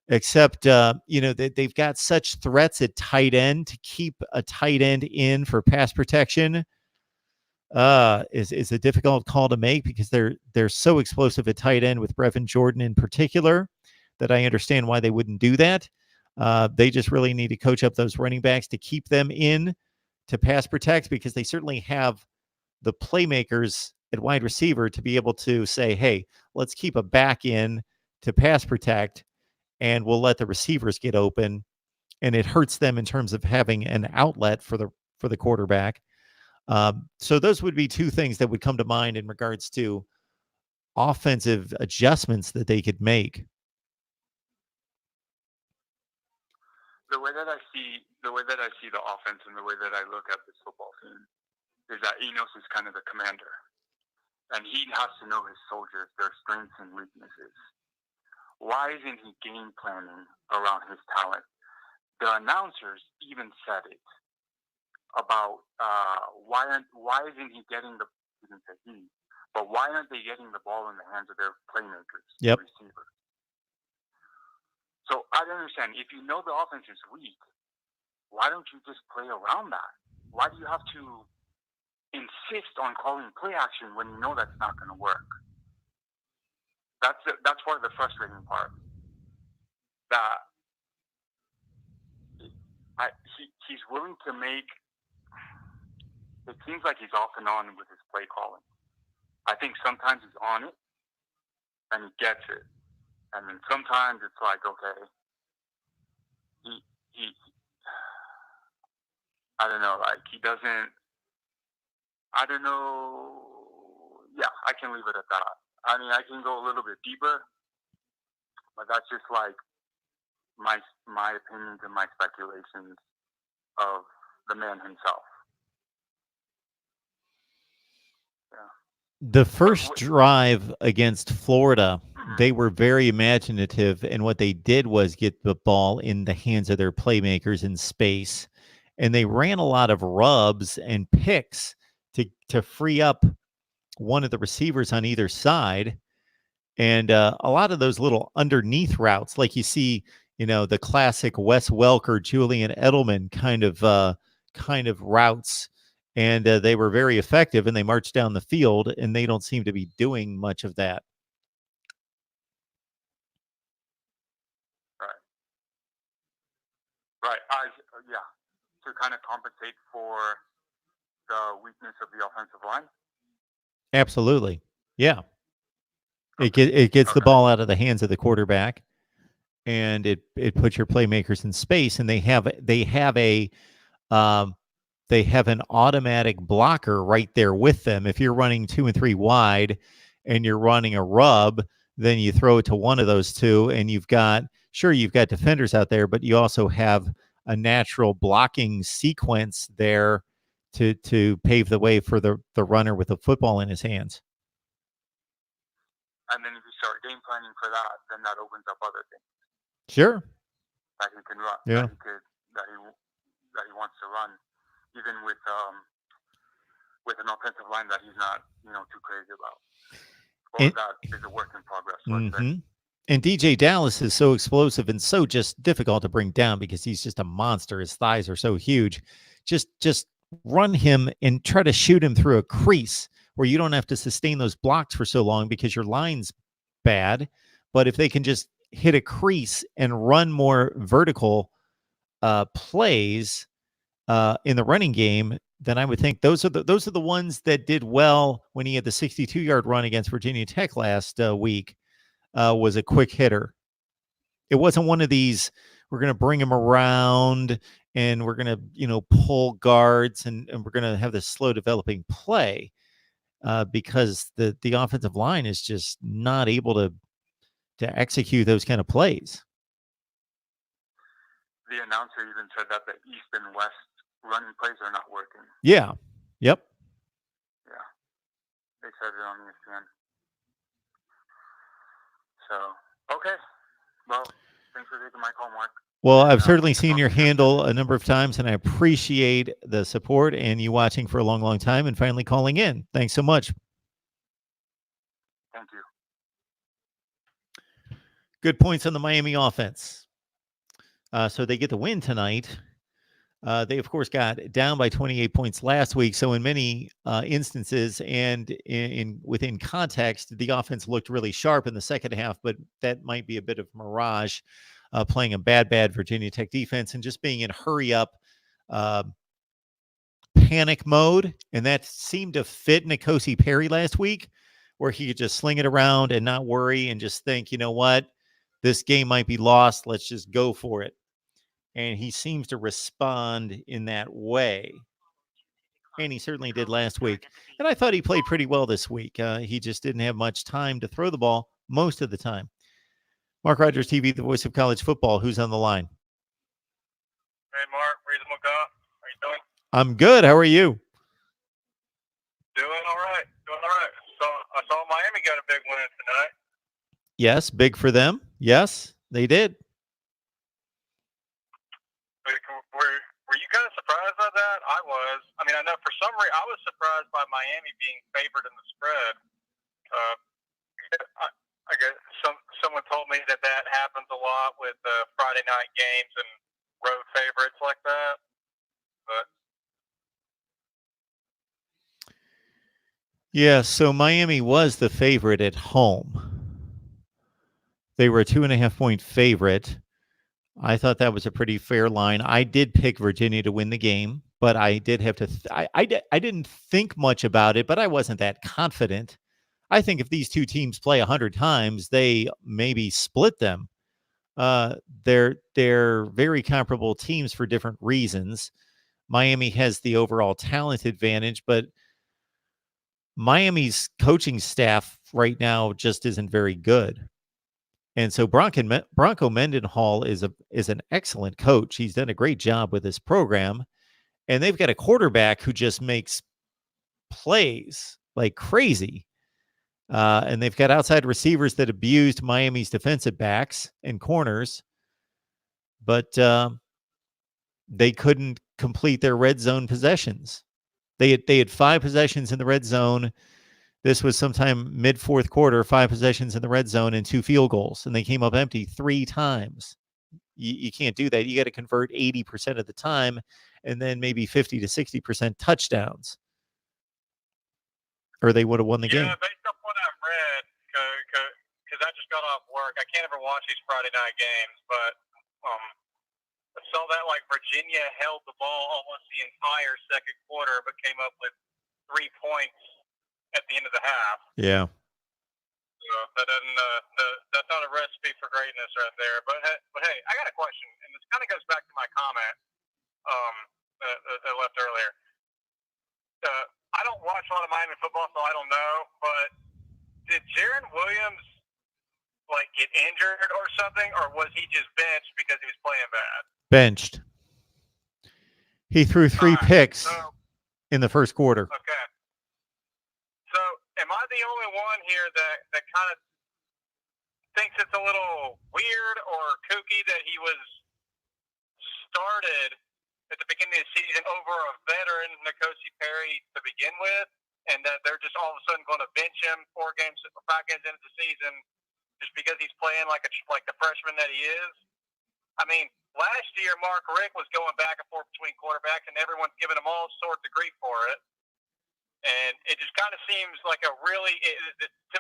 except they've got such threats at tight end. To keep a tight end in for pass protection is a difficult call to make, because they're so explosive at tight end with Brevin Jordan in particular, that I understand why they wouldn't do that. They just really need to coach up those running backs to keep them in to pass protect, because they certainly have the playmakers at wide receiver to be able to say, hey, let's keep a back in to pass protect, and we'll let the receivers get open. And it hurts them in terms of having an outlet for the quarterback. So those would be 2 things that would come to mind in regards to offensive adjustments that they could make. The way that I see the offense, and the way that I look at this football team, is that Enos is kind of the commander, and he has to know his soldiers, their strengths and weaknesses. Why isn't he game planning around his talent? The announcers even said it about why isn't he getting the why aren't they getting the ball in the hands of their playmakers, Yep. receivers? So I don't understand. If you know the offense is weak, why don't you just play around that? Why do you have to insist on calling play action when you know that's not going to work? That's part of the frustrating part. That he's willing to make. It seems like he's off and on with his play calling. I think sometimes he's on it and he gets it. And then sometimes it's like, okay, he I don't know, like he doesn't, I don't know. Yeah, I can leave it at that. I mean, I can go a little bit deeper, but that's just like my opinions and my speculations of the man himself. Yeah. The first drive against Florida, they were very imaginative, and what they did was get the ball in the hands of their playmakers in space, and they ran a lot of rubs and picks to free up one of the receivers on either side, and a lot of those little underneath routes, like you see, the classic Wes Welker, Julian Edelman kind of routes. And they were very effective, and they marched down the field, and they don't seem to be doing much of that. Right. Yeah. To kind of compensate for the weakness of the offensive line? Absolutely. Yeah. Okay. It gets the ball out of the hands of the quarterback, and it puts your playmakers in space, and they have an automatic blocker right there with them. If you're running 2 and 3 wide and you're running a rub, then you throw it to one of those 2, and you've got defenders out there, but you also have a natural blocking sequence there to pave the way for the runner with the football in his hands. And then if you start game planning for that, then that opens up other things. Sure. That he can run. Yeah. That he wants to run. Even with an offensive line that he's not, too crazy about, or that is a work in progress. Mm-hmm. And DJ Dallas is so explosive and so just difficult to bring down, because he's just a monster. His thighs are so huge. Just run him and try to shoot him through a crease where you don't have to sustain those blocks for so long because your line's bad. But if they can just hit a crease and run more vertical plays in the running game, then I would think those are the ones that did well when he had the 62-yard run against Virginia Tech last week. Was a quick hitter. It wasn't one of these, we're going to bring him around and we're going to, pull guards and we're going to have this slow developing play because the offensive line is just not able to execute those kind of plays. The announcer even said that the East and West running plays are not working. Yeah. Yep. Yeah. They said it on ESPN. So, okay. Well, thanks for taking my call, Mark. Well, I've certainly seen your handle a number of times, and I appreciate the support and you watching for a long, long time and finally calling in. Thanks so much. Thank you. Good points on the Miami offense. So they get the win tonight. They, of course, got down by 28 points last week. So in many instances and within context, the offense looked really sharp in the second half, but that might be a bit of mirage, playing a bad Virginia Tech defense and just being in hurry-up panic mode. And that seemed to fit N'Kosi Perry last week, where he could just sling it around and not worry and just think, you know what, this game might be lost. Let's just go for it. And he seems to respond in that way. And he certainly did last week. And I thought he played pretty well this week. He just didn't have much time to throw the ball most of the time. Mark Rogers TV, the voice of college football. Who's on the line? Hey, Mark. Reasonable Cop. How you doing? I'm good. How are you? Doing all right. So I saw Miami got a big win tonight. Yes, big for them. Yes, they did. Were you kind of surprised by that? I was. I mean, I know for some reason I was surprised by Miami being favored in the spread. I guess someone told me that happens a lot with Friday night games and road favorites like that. But yeah, so Miami was the favorite at home. They were a 2.5-point favorite. I thought that was a pretty fair line. I did pick Virginia to win the game, but I did have to. I didn't think much about it, but I wasn't that confident. I think if these two teams play 100 times, they maybe split them. They're very comparable teams for different reasons. Miami has the overall talent advantage, but Miami's coaching staff right now just isn't very good. And so Bronco Mendenhall is an excellent coach. He's done a great job with this program. And they've got a quarterback who just makes plays like crazy. And they've got outside receivers that abused Miami's defensive backs and corners. But they couldn't complete their red zone possessions. They had 5 possessions in the red zone. This was sometime mid-fourth quarter, 5 possessions in the red zone and 2 field goals, and they came up empty 3 times. You can't do that. You got to convert 80% of the time and then maybe 50 to 60% touchdowns, or they would have won the game. Yeah, based on what I've read, because I just got off work, I can't ever watch these Friday night games, but I saw that Virginia held the ball almost the entire second quarter, but came up with 3 points at the end of the half. Yeah. So that doesn't. That's not a recipe for greatness right there. But hey, I got a question, and this kind of goes back to my comment that I left earlier. I don't watch a lot of Miami football, so I don't know. But did Jaron Williams get injured or something, or was he just benched because he was playing bad? Benched. He threw 3 picks in the first quarter. Okay. So, am I the only one here that kind of thinks it's a little weird or kooky that he was started at the beginning of the season over a veteran, N'Kosi Perry, to begin with, and that they're just all of a sudden going to bench him 5 games into the season just because he's playing like the freshman that he is? I mean, last year, Mark Richt was going back and forth between quarterbacks, and everyone's giving him all sorts of grief for it. And it just kind of seems like to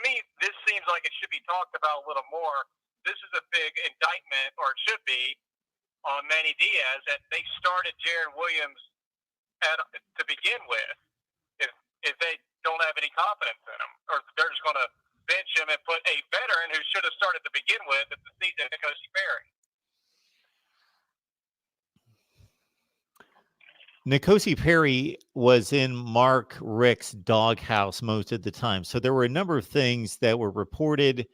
me, this seems like it should be talked about a little more. This is a big indictment, or it should be, on Manny Diaz, that they started Jaron Williams to begin with if they don't have any confidence in him, or they're just going to bench him and put a veteran who should have started to begin with at the season, N'Kosi Perry. N'Kosi Perry was in Mark Richt's doghouse most of the time. So there were a number of things that were reported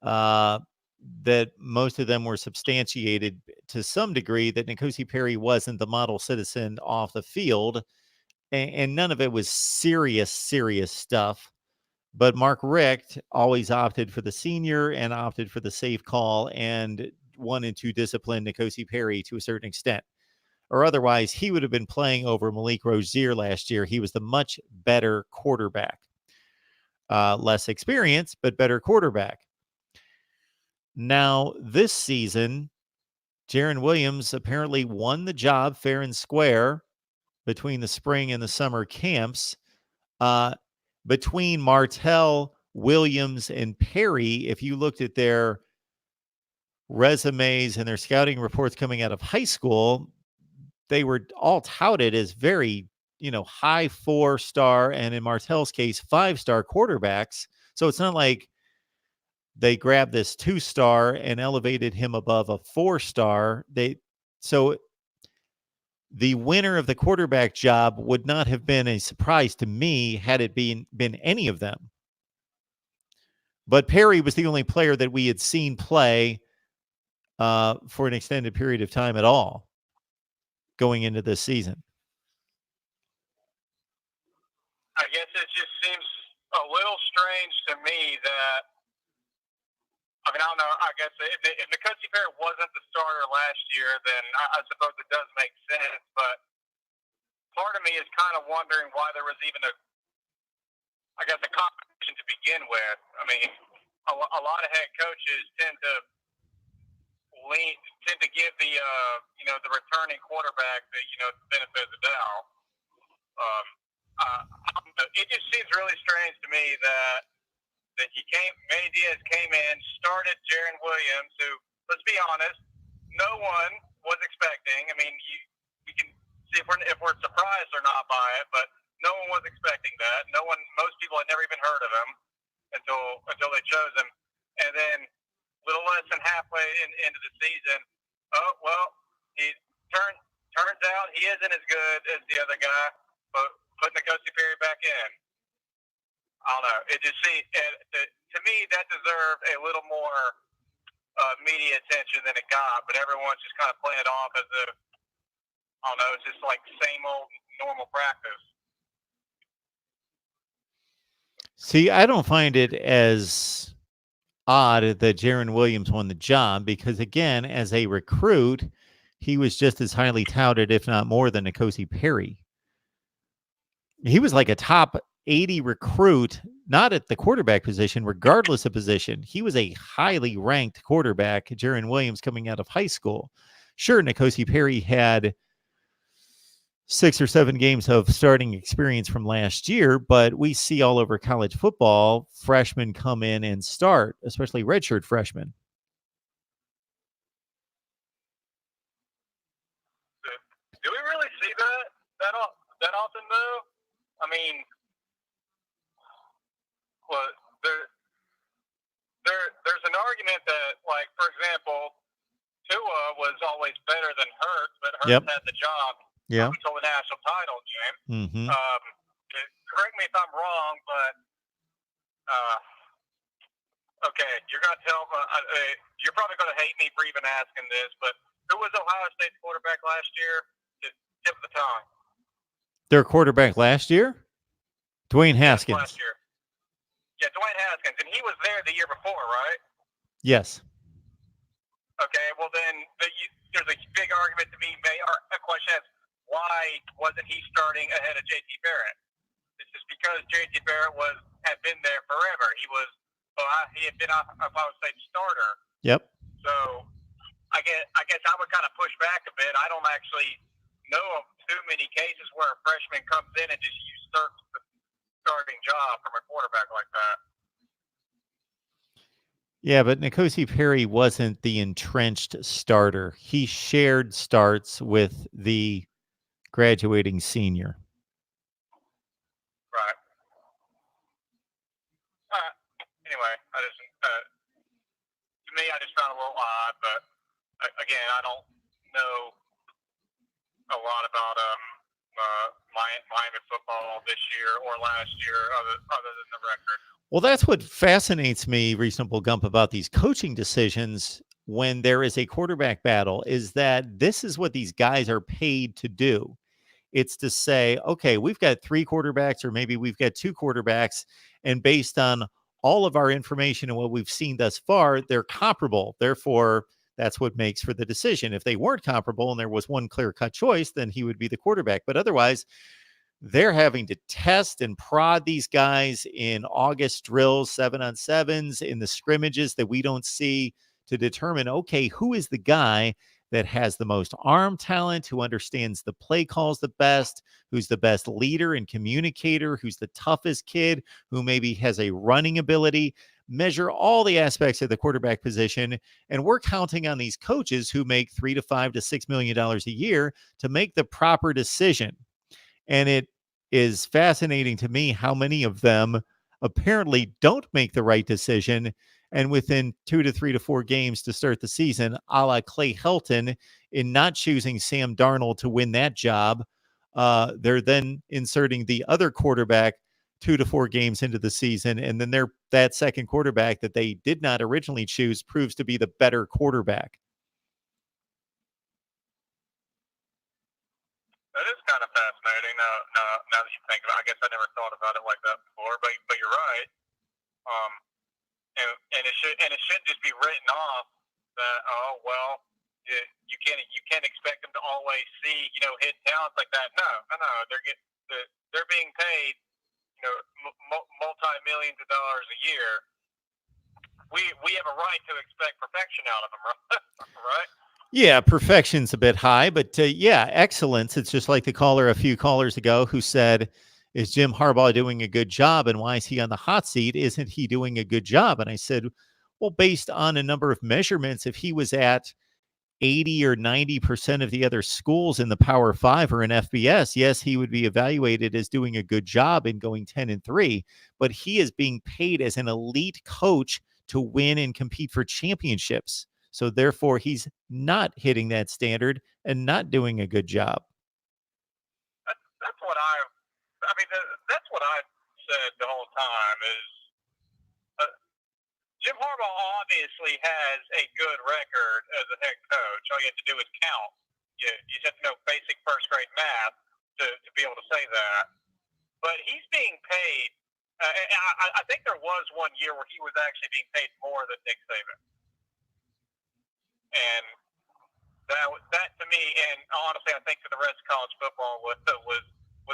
that most of them were substantiated to some degree that N'Kosi Perry wasn't the model citizen off the field. And none of it was serious stuff. But Mark Richt always opted for the senior and opted for the safe call and wanted to discipline N'Kosi Perry to a certain extent. Or otherwise, he would have been playing over Malik Rozier last year. He was the much better quarterback. Less experience, but better quarterback. Now, this season, Jarren Williams apparently won the job fair and square between the spring and the summer camps. Between Martell, Williams, and Perry, if you looked at their resumes and their scouting reports coming out of high school, they were all touted as very, high 4-star, and in Martell's case, 5-star quarterbacks. So it's not like they grabbed this 2-star and elevated him above a 4-star. So the winner of the quarterback job would not have been a surprise to me had it been any of them. But Perry was the only player that we had seen play for an extended period of time at all going into this season. I guess it just seems a little strange to me that, I don't know, I guess if N'Kosi Perry wasn't the starter last year, then I suppose it does make sense, but part of me is kind of wondering why there was even a competition to begin with. A lot of head coaches tend to give the returning quarterback the benefit of the doubt. It just seems really strange to me that Manny Diaz came in, started Jarren Williams, who, let's be honest, no one was expecting. We can see if we're surprised or not by it, but no one was expecting that. Most people had never even heard of him until they chose him. And then a little less than halfway into the season, he turns out he isn't as good as the other guy, but put N'Kosi Perry back in. I don't know. It just seems, to me, that deserved a little more media attention than it got, but everyone's just kind of playing it off as if, I don't know, it's just like same old normal practice. See, I don't find it as odd that Jarren Williams won the job because, again, as a recruit, he was just as highly touted, if not more, than N'Kosi Perry. He was like a top 80 recruit, not at the quarterback position, regardless of position. He was a highly ranked quarterback, Jarren Williams, coming out of high school. Sure, N'Kosi Perry had 6 or 7 games of starting experience from last year, but we see all over college football, freshmen come in and start, especially redshirt freshmen. Do we really see that often, though? There's an argument that, like, for example, Tua was always better than Hurts, but Hurts had the job until the national title game. Mm-hmm. Correct me if I'm wrong, but okay, you're going to you're probably going to hate me for even asking this, but who was Ohio State's quarterback last year? Tip of the tongue. Their quarterback last year? Dwayne Haskins. Last year. Yeah, Dwayne Haskins, and he was there the year before, right? Yes. Okay, well then there's a big argument to be made. A question is, why wasn't he starting ahead of J.T. Barrett? It's just because J.T. Barrett had been there forever. He had been Ohio State starter. Yep. So I guess I would kind of push back a bit. I don't actually know of too many cases where a freshman comes in and just usurps the starting job from a quarterback like that. Yeah, but N'Kosi Perry wasn't the entrenched starter. He shared starts with the graduating senior. Right. Anyway, to me, I just found it a little odd, but again, I don't know a lot about Miami football this year or last year, other than the record. Well, that's what fascinates me, Reasonable Gump, about these coaching decisions when there is a quarterback battle is that this is what these guys are paid to do. It's to say, okay, we've got 3 quarterbacks, or maybe we've got 2 quarterbacks, and based on all of our information and what we've seen thus far, they're comparable. Therefore, that's what makes for the decision. If they weren't comparable and there was one clear-cut choice, then he would be the quarterback. But otherwise, they're having to test and prod these guys in August drills, 7-on-7s, in the scrimmages that we don't see to determine, okay, who is the guy that has the most arm talent, who understands the play calls the best, who's the best leader and communicator, who's the toughest kid, who maybe has a running ability. Measure all the aspects of the quarterback position, and we're counting on these coaches who make $3 to $5 to $6 million a year to make the proper decision. And it is fascinating to me how many of them apparently don't make the right decision. And within 2 to 3 to 4 games to start the season, a la Clay Helton, in not choosing Sam Darnold to win that job, they're then inserting the other quarterback 2 to 4 games into the season. And then that second quarterback that they did not originally choose proves to be the better quarterback. That is kind of fascinating. Now that you think about it, I guess I never thought about it like that before. But you're right. And it shouldn't just be written off that you can't expect them to always see hit talents like that. No, they're being paid multi-millions of dollars a year. We have a right to expect perfection out of them, right? Yeah, perfection's a bit high, but yeah, excellence. It's just like the caller a few callers ago who said, is Jim Harbaugh doing a good job? And why is he on the hot seat? Isn't he doing a good job? And I said, well, based on a number of measurements, if he was at 80 or 90% of the other schools in the Power 5 or in FBS, yes, he would be evaluated as doing a good job in going 10-3, but he is being paid as an elite coach to win and compete for championships. So therefore, he's not hitting that standard and not doing a good job. That's what that's what I've said the whole time is Jim Harbaugh obviously has a good record as a head coach. All you have to do is count. You just have to know basic first grade math to be able to say that. But he's being paid. I think there was one year where he was actually being paid more than Nick Saban. And that to me, and honestly, I think to the rest of college football was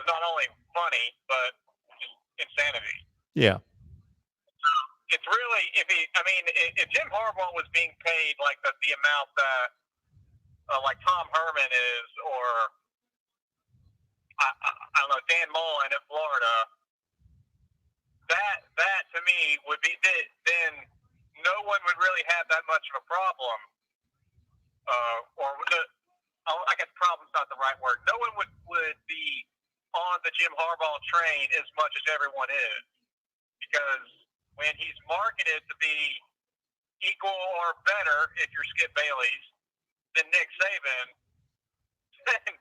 not only funny but just insanity. Yeah. It's really if Jim Harbaugh was being paid like the amount that like Tom Herman is, or I don't know, Dan Mullen at Florida, that to me would be then no one would really have that much of a problem. I guess problem's not the right word. No one would be on the Jim Harbaugh train as much as everyone is, because when he's marketed to be equal or better, if you're Skip Bayless, than Nick Saban, then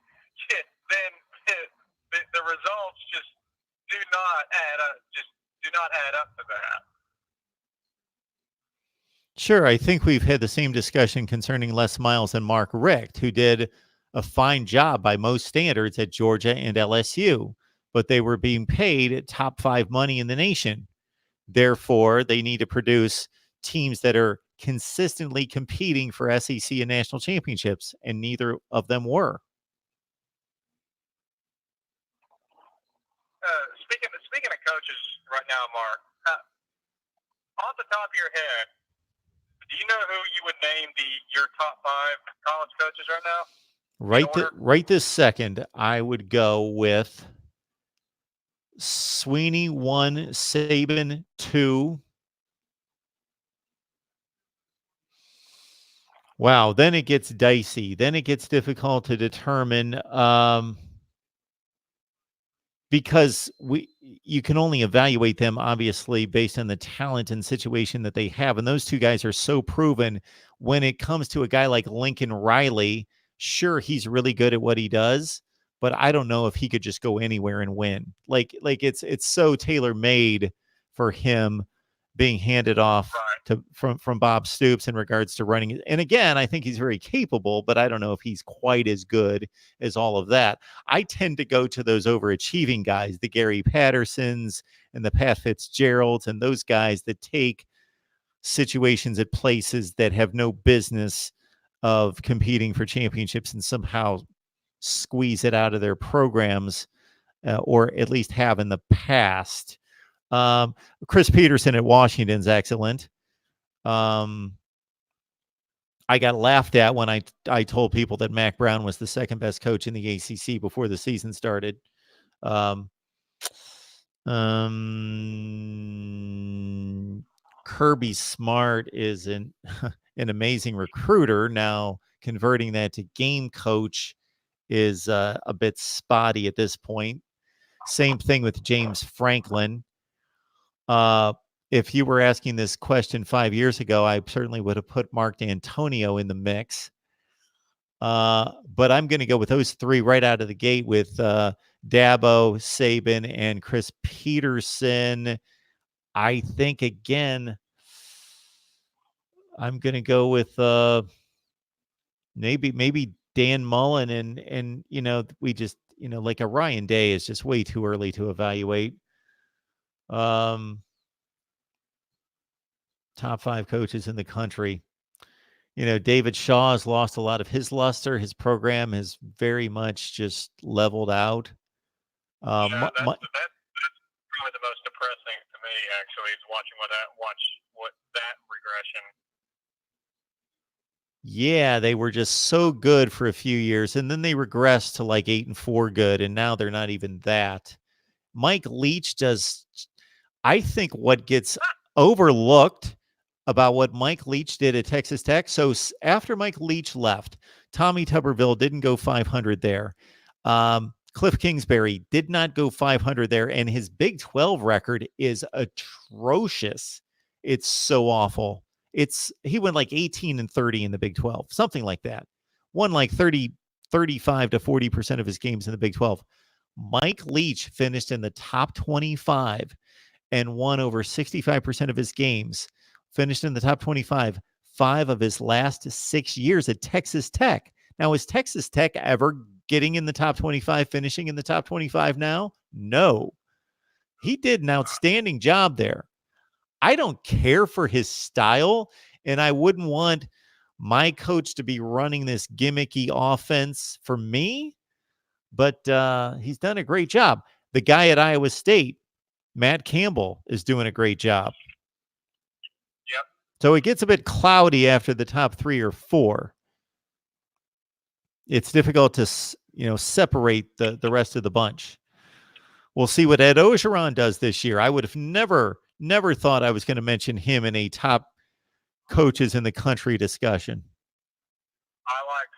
the results just do not add up. Just do not add up to that. Sure, I think we've had the same discussion concerning Les Miles and Mark Richt, who did a fine job by most standards at Georgia and LSU, but they were being paid top 5 money in the nation. Therefore, they need to produce teams that are consistently competing for SEC and national championships, and neither of them were. Speaking of coaches right now, Mark, off the top of your head, do you know who you would name your top 5 college coaches right now? Right this second, I would go with Sweeney 1, Saban 2. Wow, then it gets dicey. Then it gets difficult to determine. because you can only evaluate them obviously based on the talent and situation that they have, and those two guys are so proven. When it comes to a guy like Lincoln Riley, sure, he's really good at what he does, but I don't know if he could just go anywhere and win. Like it's so tailor made for him, being handed off to from Bob Stoops in regards to running it. And again, I think he's very capable, but I don't know if he's quite as good as all of that. I tend to go to those overachieving guys, the Gary Pattersons and the Pat Fitzgeralds, and those guys that take situations at places that have no business of competing for championships and somehow squeeze it out of their programs, or at least have in the past. Chris Peterson at Washington's excellent. I got laughed at when I told people that Mac Brown was the second best coach in the ACC before the season started. Kirby Smart is an amazing recruiter. Now converting that to game coach is a bit spotty at this point. Same thing with James Franklin. If you were asking this question 5 years ago, I certainly would have put Mark D'Antonio in the mix. But I'm going to go with those three right out of the gate with Dabo, Saban, and Chris Peterson. I think, again, I'm going to go with maybe Dan Mullen, and we just, like a Ryan Day is just way too early to evaluate. Top 5 coaches in the country. David Shaw has lost a lot of his luster. His program has very much just leveled out. That's probably the most depressing to me, actually, is watch that regression. Yeah, they were just so good for a few years, and then they regressed to like 8-4 good, and now they're not even that. Mike Leach does, I think, what gets overlooked about what Mike Leach did at Texas Tech. So after Mike Leach left, Tommy Tuberville didn't go 500 there. Cliff Kingsbury did not go 500 there, and his Big 12 record is atrocious. It's so awful. He went like 18-30 in the Big 12, something like that. Won like 35 to 40% of his games in the Big 12. Mike Leach finished in the top 25 and won over 65% of his games. Finished in the top 25 5 of his last 6 years at Texas Tech. Now, is Texas Tech ever getting in the top 25, finishing in the top 25 now? No. He did an outstanding job there. I don't care for his style, and I wouldn't want my coach to be running this gimmicky offense for me, but he's done a great job. The guy at Iowa State, Matt Campbell, is doing a great job. Yep. So it gets a bit cloudy after the top 3 or 4. It's difficult to, separate the rest of the bunch. We'll see what Ed Ogeron does this year. I would have never thought I was going to mention him in a top coaches in the country discussion. I like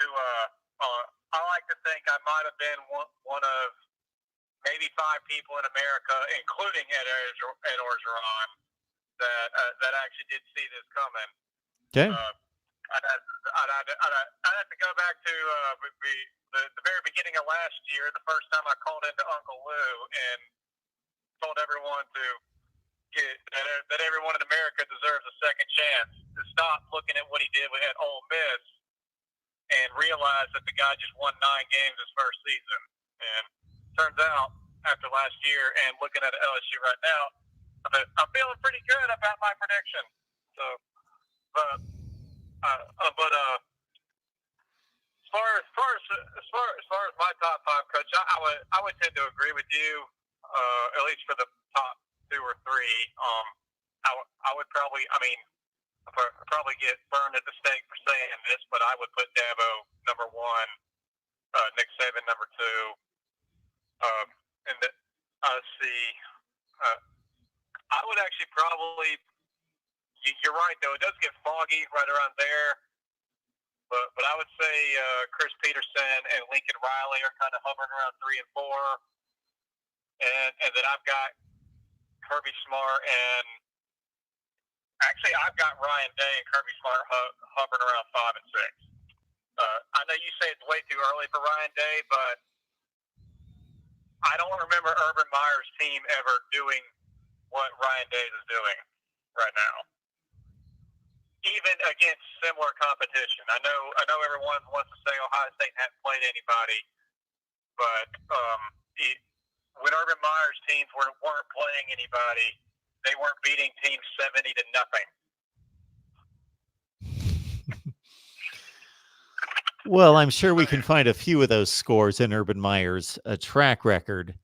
to think I might have been one of maybe 5 people in America, including Ed Ogeron, that actually did see this coming. Okay. I'd have to go back to the very beginning of last year, the first time I called into Uncle Lou and told everyone that everyone in America deserves a second chance to stop looking at what he did at Ole Miss and realize that the guy just won 9 games his first season. And turns out, after last year and looking at LSU right now, I'm feeling pretty good about my prediction. So, but as far as my top 5 coach, I would tend to agree with you, at least for the top 2 or 3. I would probably, I'd probably get burned at the stake for saying this, but I would put Dabo number 1, Nick Saban number 2, and let's see. I would actually probably. You're right, though. It does get foggy right around there. But I would say Chris Peterson and Lincoln Riley are kind of hovering around 3 and 4. and then I've got Kirby Smart, and actually I've got Ryan Day and Kirby Smart hovering around 5 and 6. I know you say it's way too early for Ryan Day, but I don't remember Urban Meyer's team ever doing what Ryan Day is doing right now, even against similar competition. I know everyone wants to say Ohio State hasn't played anybody, but when Urban Meyer's teams weren't playing anybody, they weren't beating teams 70 to nothing. Well, I'm sure we can find a few of those scores in Urban Meyer's track record.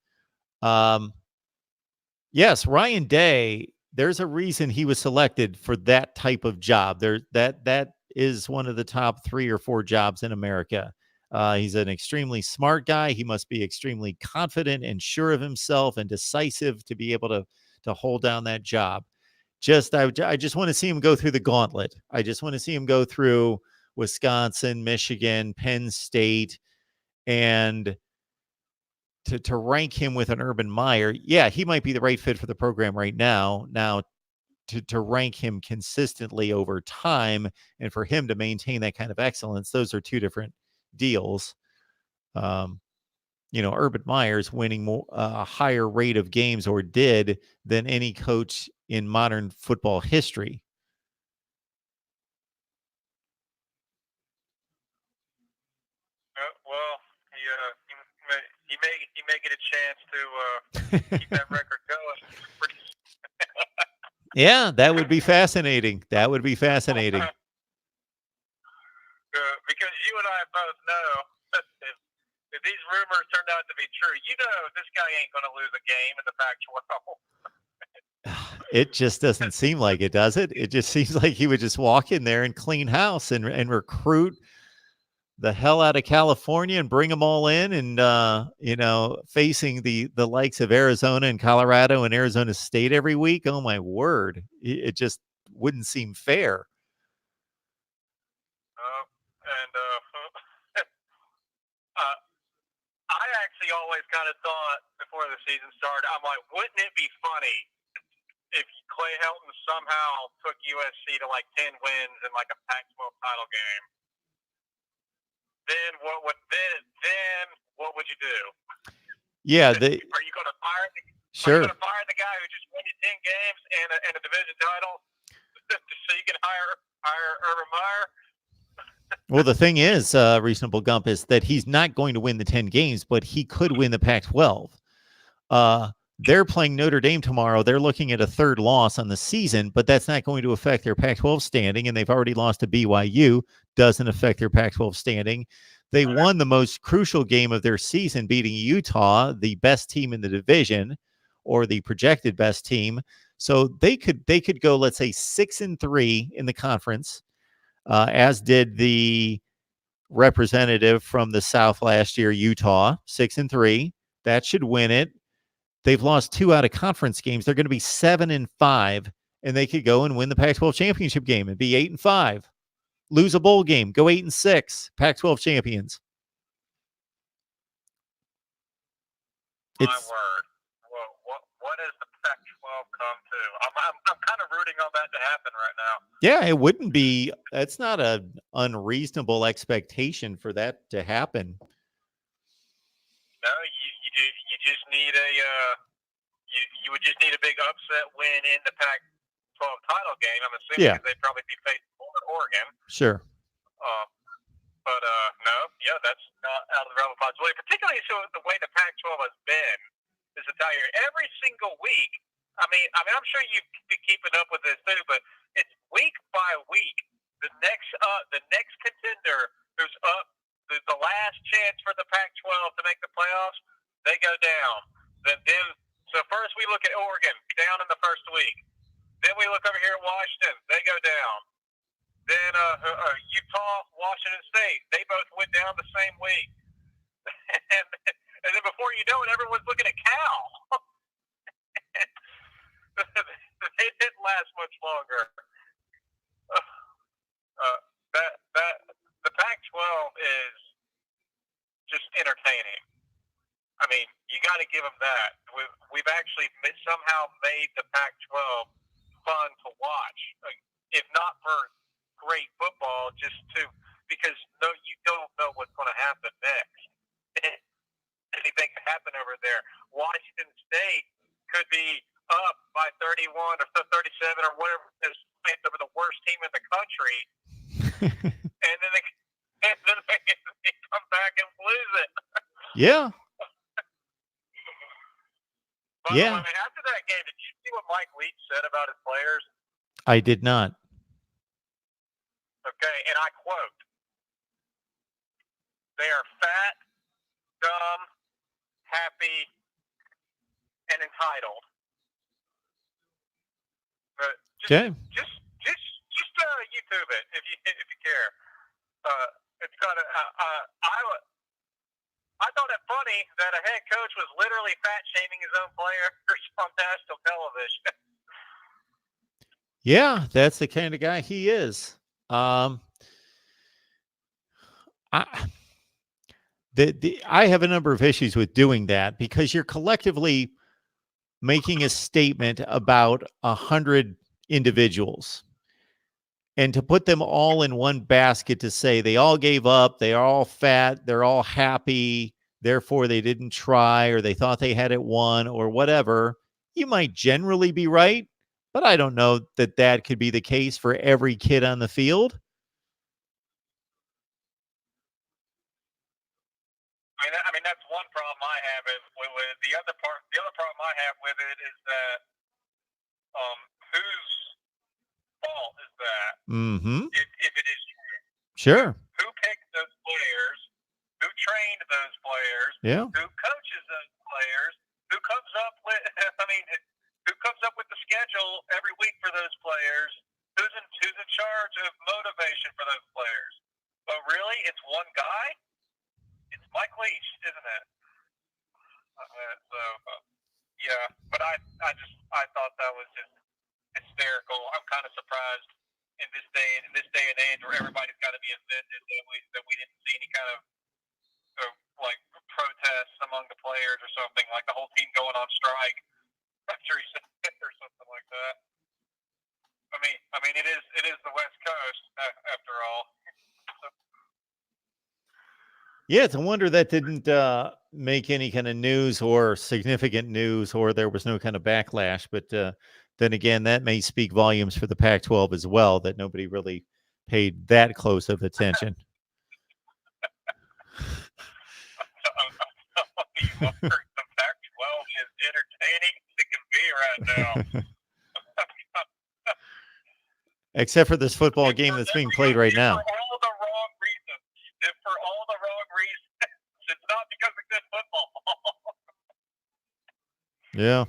Yes, Ryan Day, there's a reason he was selected for that type of job. That is one of the top 3 or 4 jobs in America. He's an extremely smart guy. He must be extremely confident and sure of himself and decisive to be able to hold down that job. I just want to see him go through the gauntlet. I just want to see him go through Wisconsin, Michigan, Penn State, and to rank him with an Urban Meyer. Yeah, he might be the right fit for the program right now. Now, to rank him consistently over time and for him to maintain that kind of excellence, those are 2 different deals. Urban Meyer's winning a higher rate of games, or did, than any coach in modern football history. Well, he may get a chance to keep that record going. Yeah, that would be fascinating. That would be fascinating. Because you and I both know if these rumors turned out to be true, this guy ain't going to lose a game in the Pac-12. It just doesn't seem like it, does it? It just seems like he would just walk in there and clean house and recruit the hell out of California and bring them all in, and facing the likes of Arizona and Colorado and Arizona State every week. Oh my word. It just wouldn't seem fair. I actually always kind of thought before the season started, I'm like, wouldn't it be funny if Clay Helton somehow took USC to like 10 wins in like a Pac-12 title game? Then what would you do? Yeah, are you going to fire? Sure. Are you going to fire the guy who just won you 10 games and a division title so you can hire Urban Meyer? Well, the thing is, Reasonable Gump, is that he's not going to win the 10 games, but he could win the Pac-12. They're playing Notre Dame tomorrow. They're looking at a 3rd loss on the season, but that's not going to affect their Pac-12 standing, and they've already lost to BYU. Doesn't affect their Pac-12 standing. They won the most crucial game of their season, beating Utah, the best team in the division, or the projected best team. So they could go, let's say, 6-3 in the conference, as did the representative from the South last year, Utah, 6-3. That should win it. They've lost 2 out of conference games. They're going to be 7-5, and they could go and win the Pac-12 championship game and be 8-5. Lose a bowl game, go 8-6, Pac-12 champions. My word. Well, what does the Pac-12 come to? I'm kind of rooting on that to happen right now. Yeah, it wouldn't be. That's not an unreasonable expectation for that to happen. No, you just need you would just need a big upset win in the Pac-12 title game. I'm assuming because they'd probably be facing Oregon. Sure. But no, yeah, that's not out of the realm of possibility. Particularly so the way the Pac-12 has been this entire year, every single week. I mean, I'm sure you've been keeping up with this too, but it's week by week. The next contender who's up, the last chance for the Pac-12 to make the playoffs, they go down. So first we look at Oregon, down in the first week. Then we look over here at Washington, they go down. Then Utah, Washington State, they both went down the same week. and then before you know it, everyone's looking at Cal. It didn't last much longer. The Pac-12 is just entertaining. I mean, you got to give them that. We've actually somehow made the Pac-12 fun to watch, if not for great football, just because you don't know what's going to happen next. Anything can happen over there. Washington State could be up by 31 or 37 or whatever it is over the worst team in the country, and then they come back and lose it. Yeah. By the way, after that game, did you see what Mike Leach said about his players? I did not. Okay, and I quote, "They are fat, dumb, happy, and entitled." But just YouTube it if you care. It's got I thought it funny that a head coach was literally fat shaming his own players on national television. Yeah, that's the kind of guy he is. I have a number of issues with doing that because you're collectively making a statement about 100 individuals, and to put them all in one basket to say they all gave up, they are all fat, they're all happy, therefore they didn't try, or they thought they had it won, or whatever, you might generally be right, but I don't know that could be the case for every kid on the field. I mean that's one problem I have with the other problem I have with it is that whose fault is that? Mm-hmm. If it is sure. Who picked those players? Who trained those players? Yeah. Who coaches those players? Who comes up with who comes up with the schedule every week for those players? Who's in charge of motivation for those players? But really, it's one guy. It's Mike Leach, isn't it? Yeah. But I thought that was just hysterical. I'm kind of surprised in this day and age where everybody's got to be offended that we didn't see any kind of like protests among the players or something, like the whole team going on strike after he said it or something like that. I mean it is the West Coast after all. Yeah, it's a wonder that didn't make any kind of news or significant news, or there was no kind of backlash. But then again, that may speak volumes for the Pac-12 as well, that nobody really paid that close of attention. The Pac-12 is entertaining as it can be right now. Except for this football game that's being played right now. For all the wrong reasons. For all the wrong reasons. It's not because of good football. Yeah,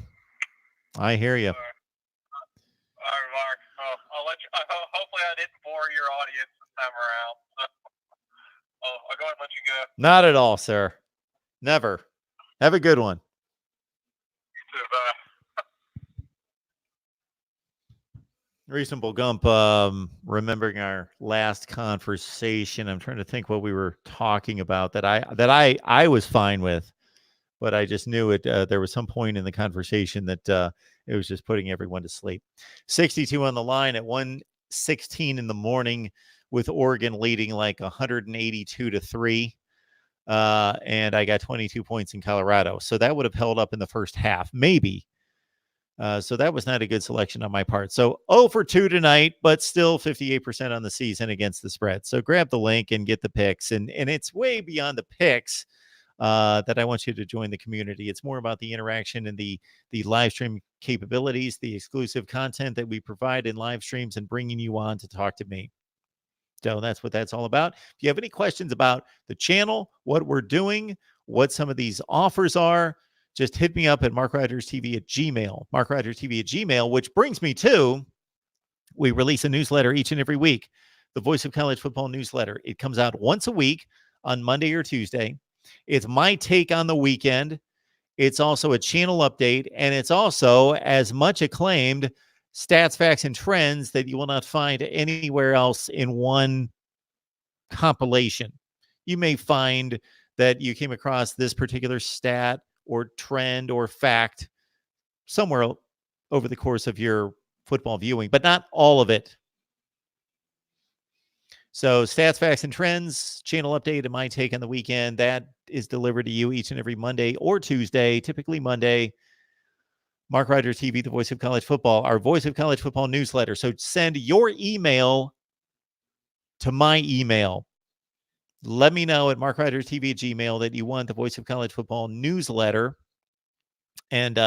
I hear you. All right, Mark. I'll let you. Hopefully, I didn't bore your audience this time around. I'll go ahead and let you go. Not at all, sir. Never. Have a good one. You too, bye. Reasonable Gump, remembering our last conversation, I'm trying to think what we were talking about that I was fine with, but I just knew it. There was some point in the conversation that it was just putting everyone to sleep. 62 on the line at 1:16 in the morning, with Oregon leading like 182-3. And I got 22 points in Colorado. So that would have held up in the first half, maybe. So that was not a good selection on my part. So 0 for 2 tonight, but still 58% on the season against the spread. So grab the link and get the picks. And it's way beyond the picks that I want you to join the community. It's more about the interaction and the live stream capabilities, the exclusive content that we provide in live streams, and bringing you on to talk to me. So that's what that's all about. If you have any questions about the channel, what we're doing, what some of these offers are, just hit me up at MarkRogersTV at Gmail. MarkRogersTV at Gmail, which brings me to, we release a newsletter each and every week, the Voice of College Football newsletter. It comes out once a week on Monday or Tuesday. It's my take on the weekend. It's also a channel update, and it's also as much acclaimed stats, facts, and trends that you will not find anywhere else in one compilation. You may find that you came across this particular stat or trend or fact somewhere over the course of your football viewing, but not all of it. So stats, facts, and trends, channel update, and my take on the weekend, that is delivered to you each and every Monday or Tuesday, typically Monday. Mark Rogers TV, the voice of college football, our voice of college football newsletter. So send your email to my email. Let me know at MarkRogersTV@gmail that you want the voice of college football newsletter. And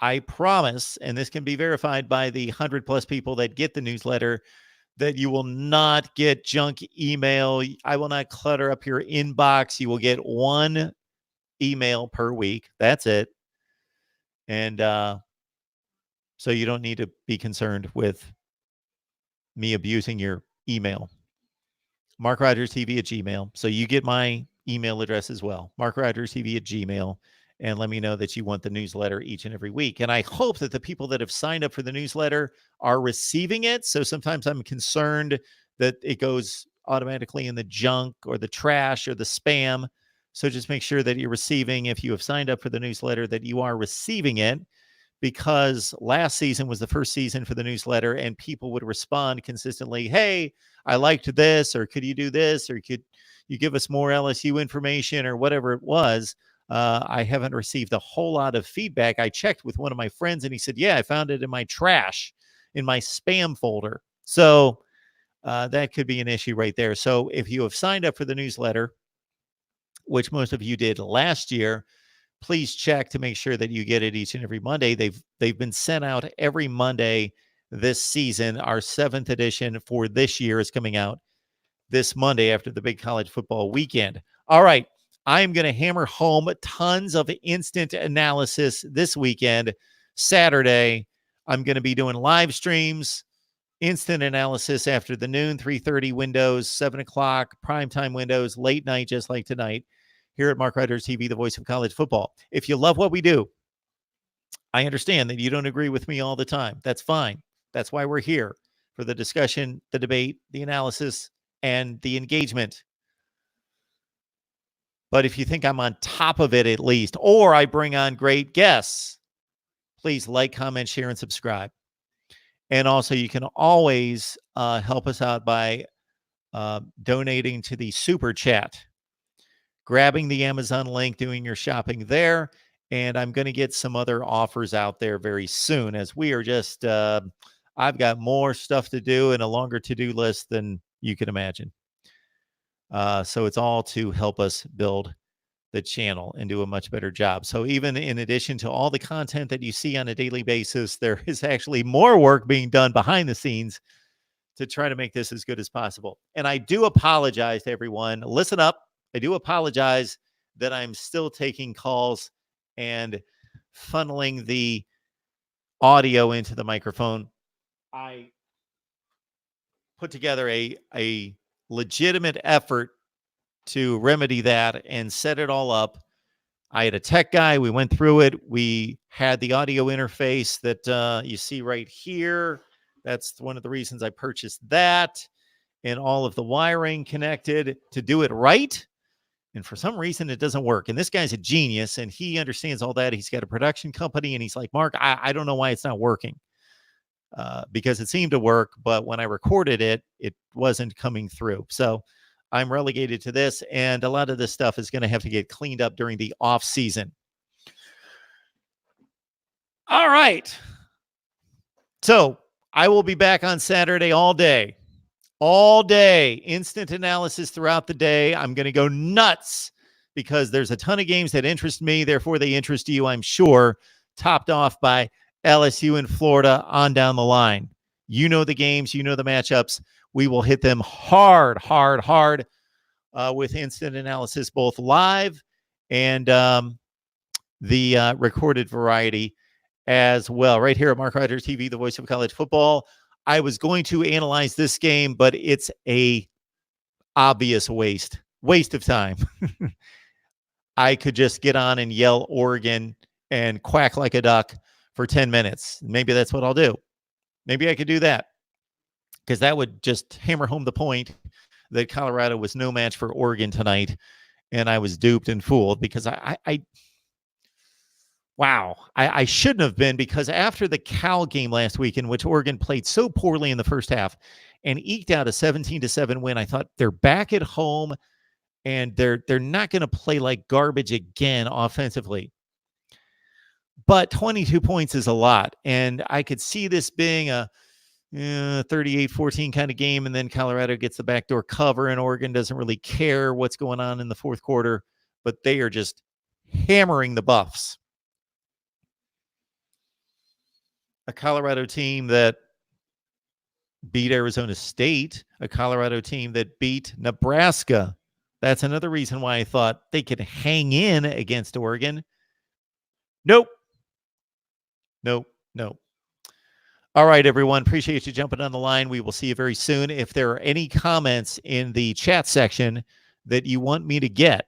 I promise, and this can be verified by the 100+ people that get the newsletter, that you will not get junk email. I will not clutter up your inbox. You will get one email per week. That's it. And so you don't need to be concerned with me abusing your email. MarkRogersTV@gmail. So you get my email address as well. MarkRogersTV@gmail. And let me know that you want the newsletter each and every week. And I hope that the people that have signed up for the newsletter are receiving it. So sometimes I'm concerned that it goes automatically in the junk or the trash or the spam. So just make sure that you're receiving, if you have signed up for the newsletter, that you are receiving it, because last season was the first season for the newsletter and people would respond consistently, hey, I liked this, or could you do this, or could you give us more LSU information, or whatever it was. I haven't received a whole lot of feedback. I checked with one of my friends and he said, yeah, I found it in my trash, in my spam folder. So that could be an issue right there. So if you have signed up for the newsletter, which most of you did last year, please check to make sure that you get it each and every Monday. They've been sent out every Monday this season. Our 7th edition for this year is coming out this Monday after the big college football weekend. All right. I'm going to hammer home tons of instant analysis this weekend. Saturday, I'm going to be doing live streams, instant analysis after the noon, 3:30 windows, 7 o'clock, primetime windows, late night, just like tonight, here at Mark Rogers TV, the voice of college football. If you love what we do, I understand that you don't agree with me all the time. That's fine. That's why we're here, for the discussion, the debate, the analysis, and the engagement. But if you think I'm on top of it at least, or I bring on great guests, please like, comment, share, and subscribe. And also, you can always help us out by donating to the Super Chat, grabbing the Amazon link, doing your shopping there. And I'm going to get some other offers out there very soon, as we are just, I've got more stuff to do and a longer to-do list than you can imagine. So it's all to help us build the channel and do a much better job. So even in addition to all the content that you see on a daily basis, there is actually more work being done behind the scenes to try to make this as good as possible. And I do apologize to everyone. Listen up. I do apologize that I'm still taking calls and funneling the audio into the microphone. I put together a legitimate effort to remedy that and set it all up. I had a tech guy. We went through it. We had the audio interface that you see right here. That's one of the reasons I purchased that, and all of the wiring connected to do it right. And for some reason, it doesn't work. And this guy's a genius, and he understands all that. He's got a production company, and he's like, Mark, I don't know why it's not working. Because it seemed to work, but when I recorded it, it wasn't coming through. So I'm relegated to this, and a lot of this stuff is going to have to get cleaned up during the off season. All right. So I will be back on Saturday all day. Instant analysis throughout the day. I'm going to go nuts because there's a ton of games that interest me. Therefore, they interest you, I'm sure, topped off by LSU and Florida on down the line. You know the games, you know the matchups. We will hit them hard with instant analysis, both live and the recorded variety as well. Right here at Mark Rogers TV, the voice of college football. I was going to analyze this game, but it's a obvious waste of time. I could just get on and yell Oregon and quack like a duck for 10 minutes. Maybe that's what I'll do. Maybe I could do that, because that would just hammer home the point that Colorado was no match for Oregon tonight, and I was duped and fooled, because I Wow. I shouldn't have been, because after the Cal game last week, in which Oregon played so poorly in the first half and eked out a 17-7 win, I thought they're back at home and they're not going to play like garbage again offensively. But 22 points is a lot, and I could see this being a 38-14 kind of game, and then Colorado gets the backdoor cover, and Oregon doesn't really care what's going on in the fourth quarter, but they are just hammering the Buffs. A Colorado team that beat Arizona State, a Colorado team that beat Nebraska. That's another reason why I thought they could hang in against Oregon. Nope. All right, everyone. Appreciate you jumping on the line. We will see you very soon. If there are any comments in the chat section that you want me to get,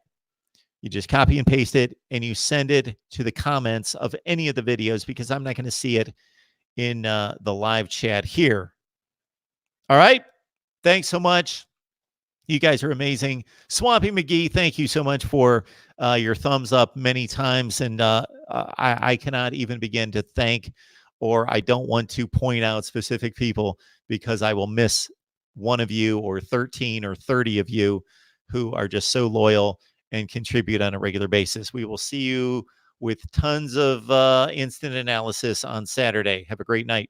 you just copy and paste it and you send it to the comments of any of the videos, because I'm not going to see it in the live chat here. All right. Thanks so much. You guys are amazing. Swampy McGee, thank you so much for your thumbs up many times. And I cannot even begin to thank, or I don't want to point out specific people, because I will miss one of you or 13 or 30 of you who are just so loyal and contribute on a regular basis. We will see you with tons of instant analysis on Saturday. Have a great night.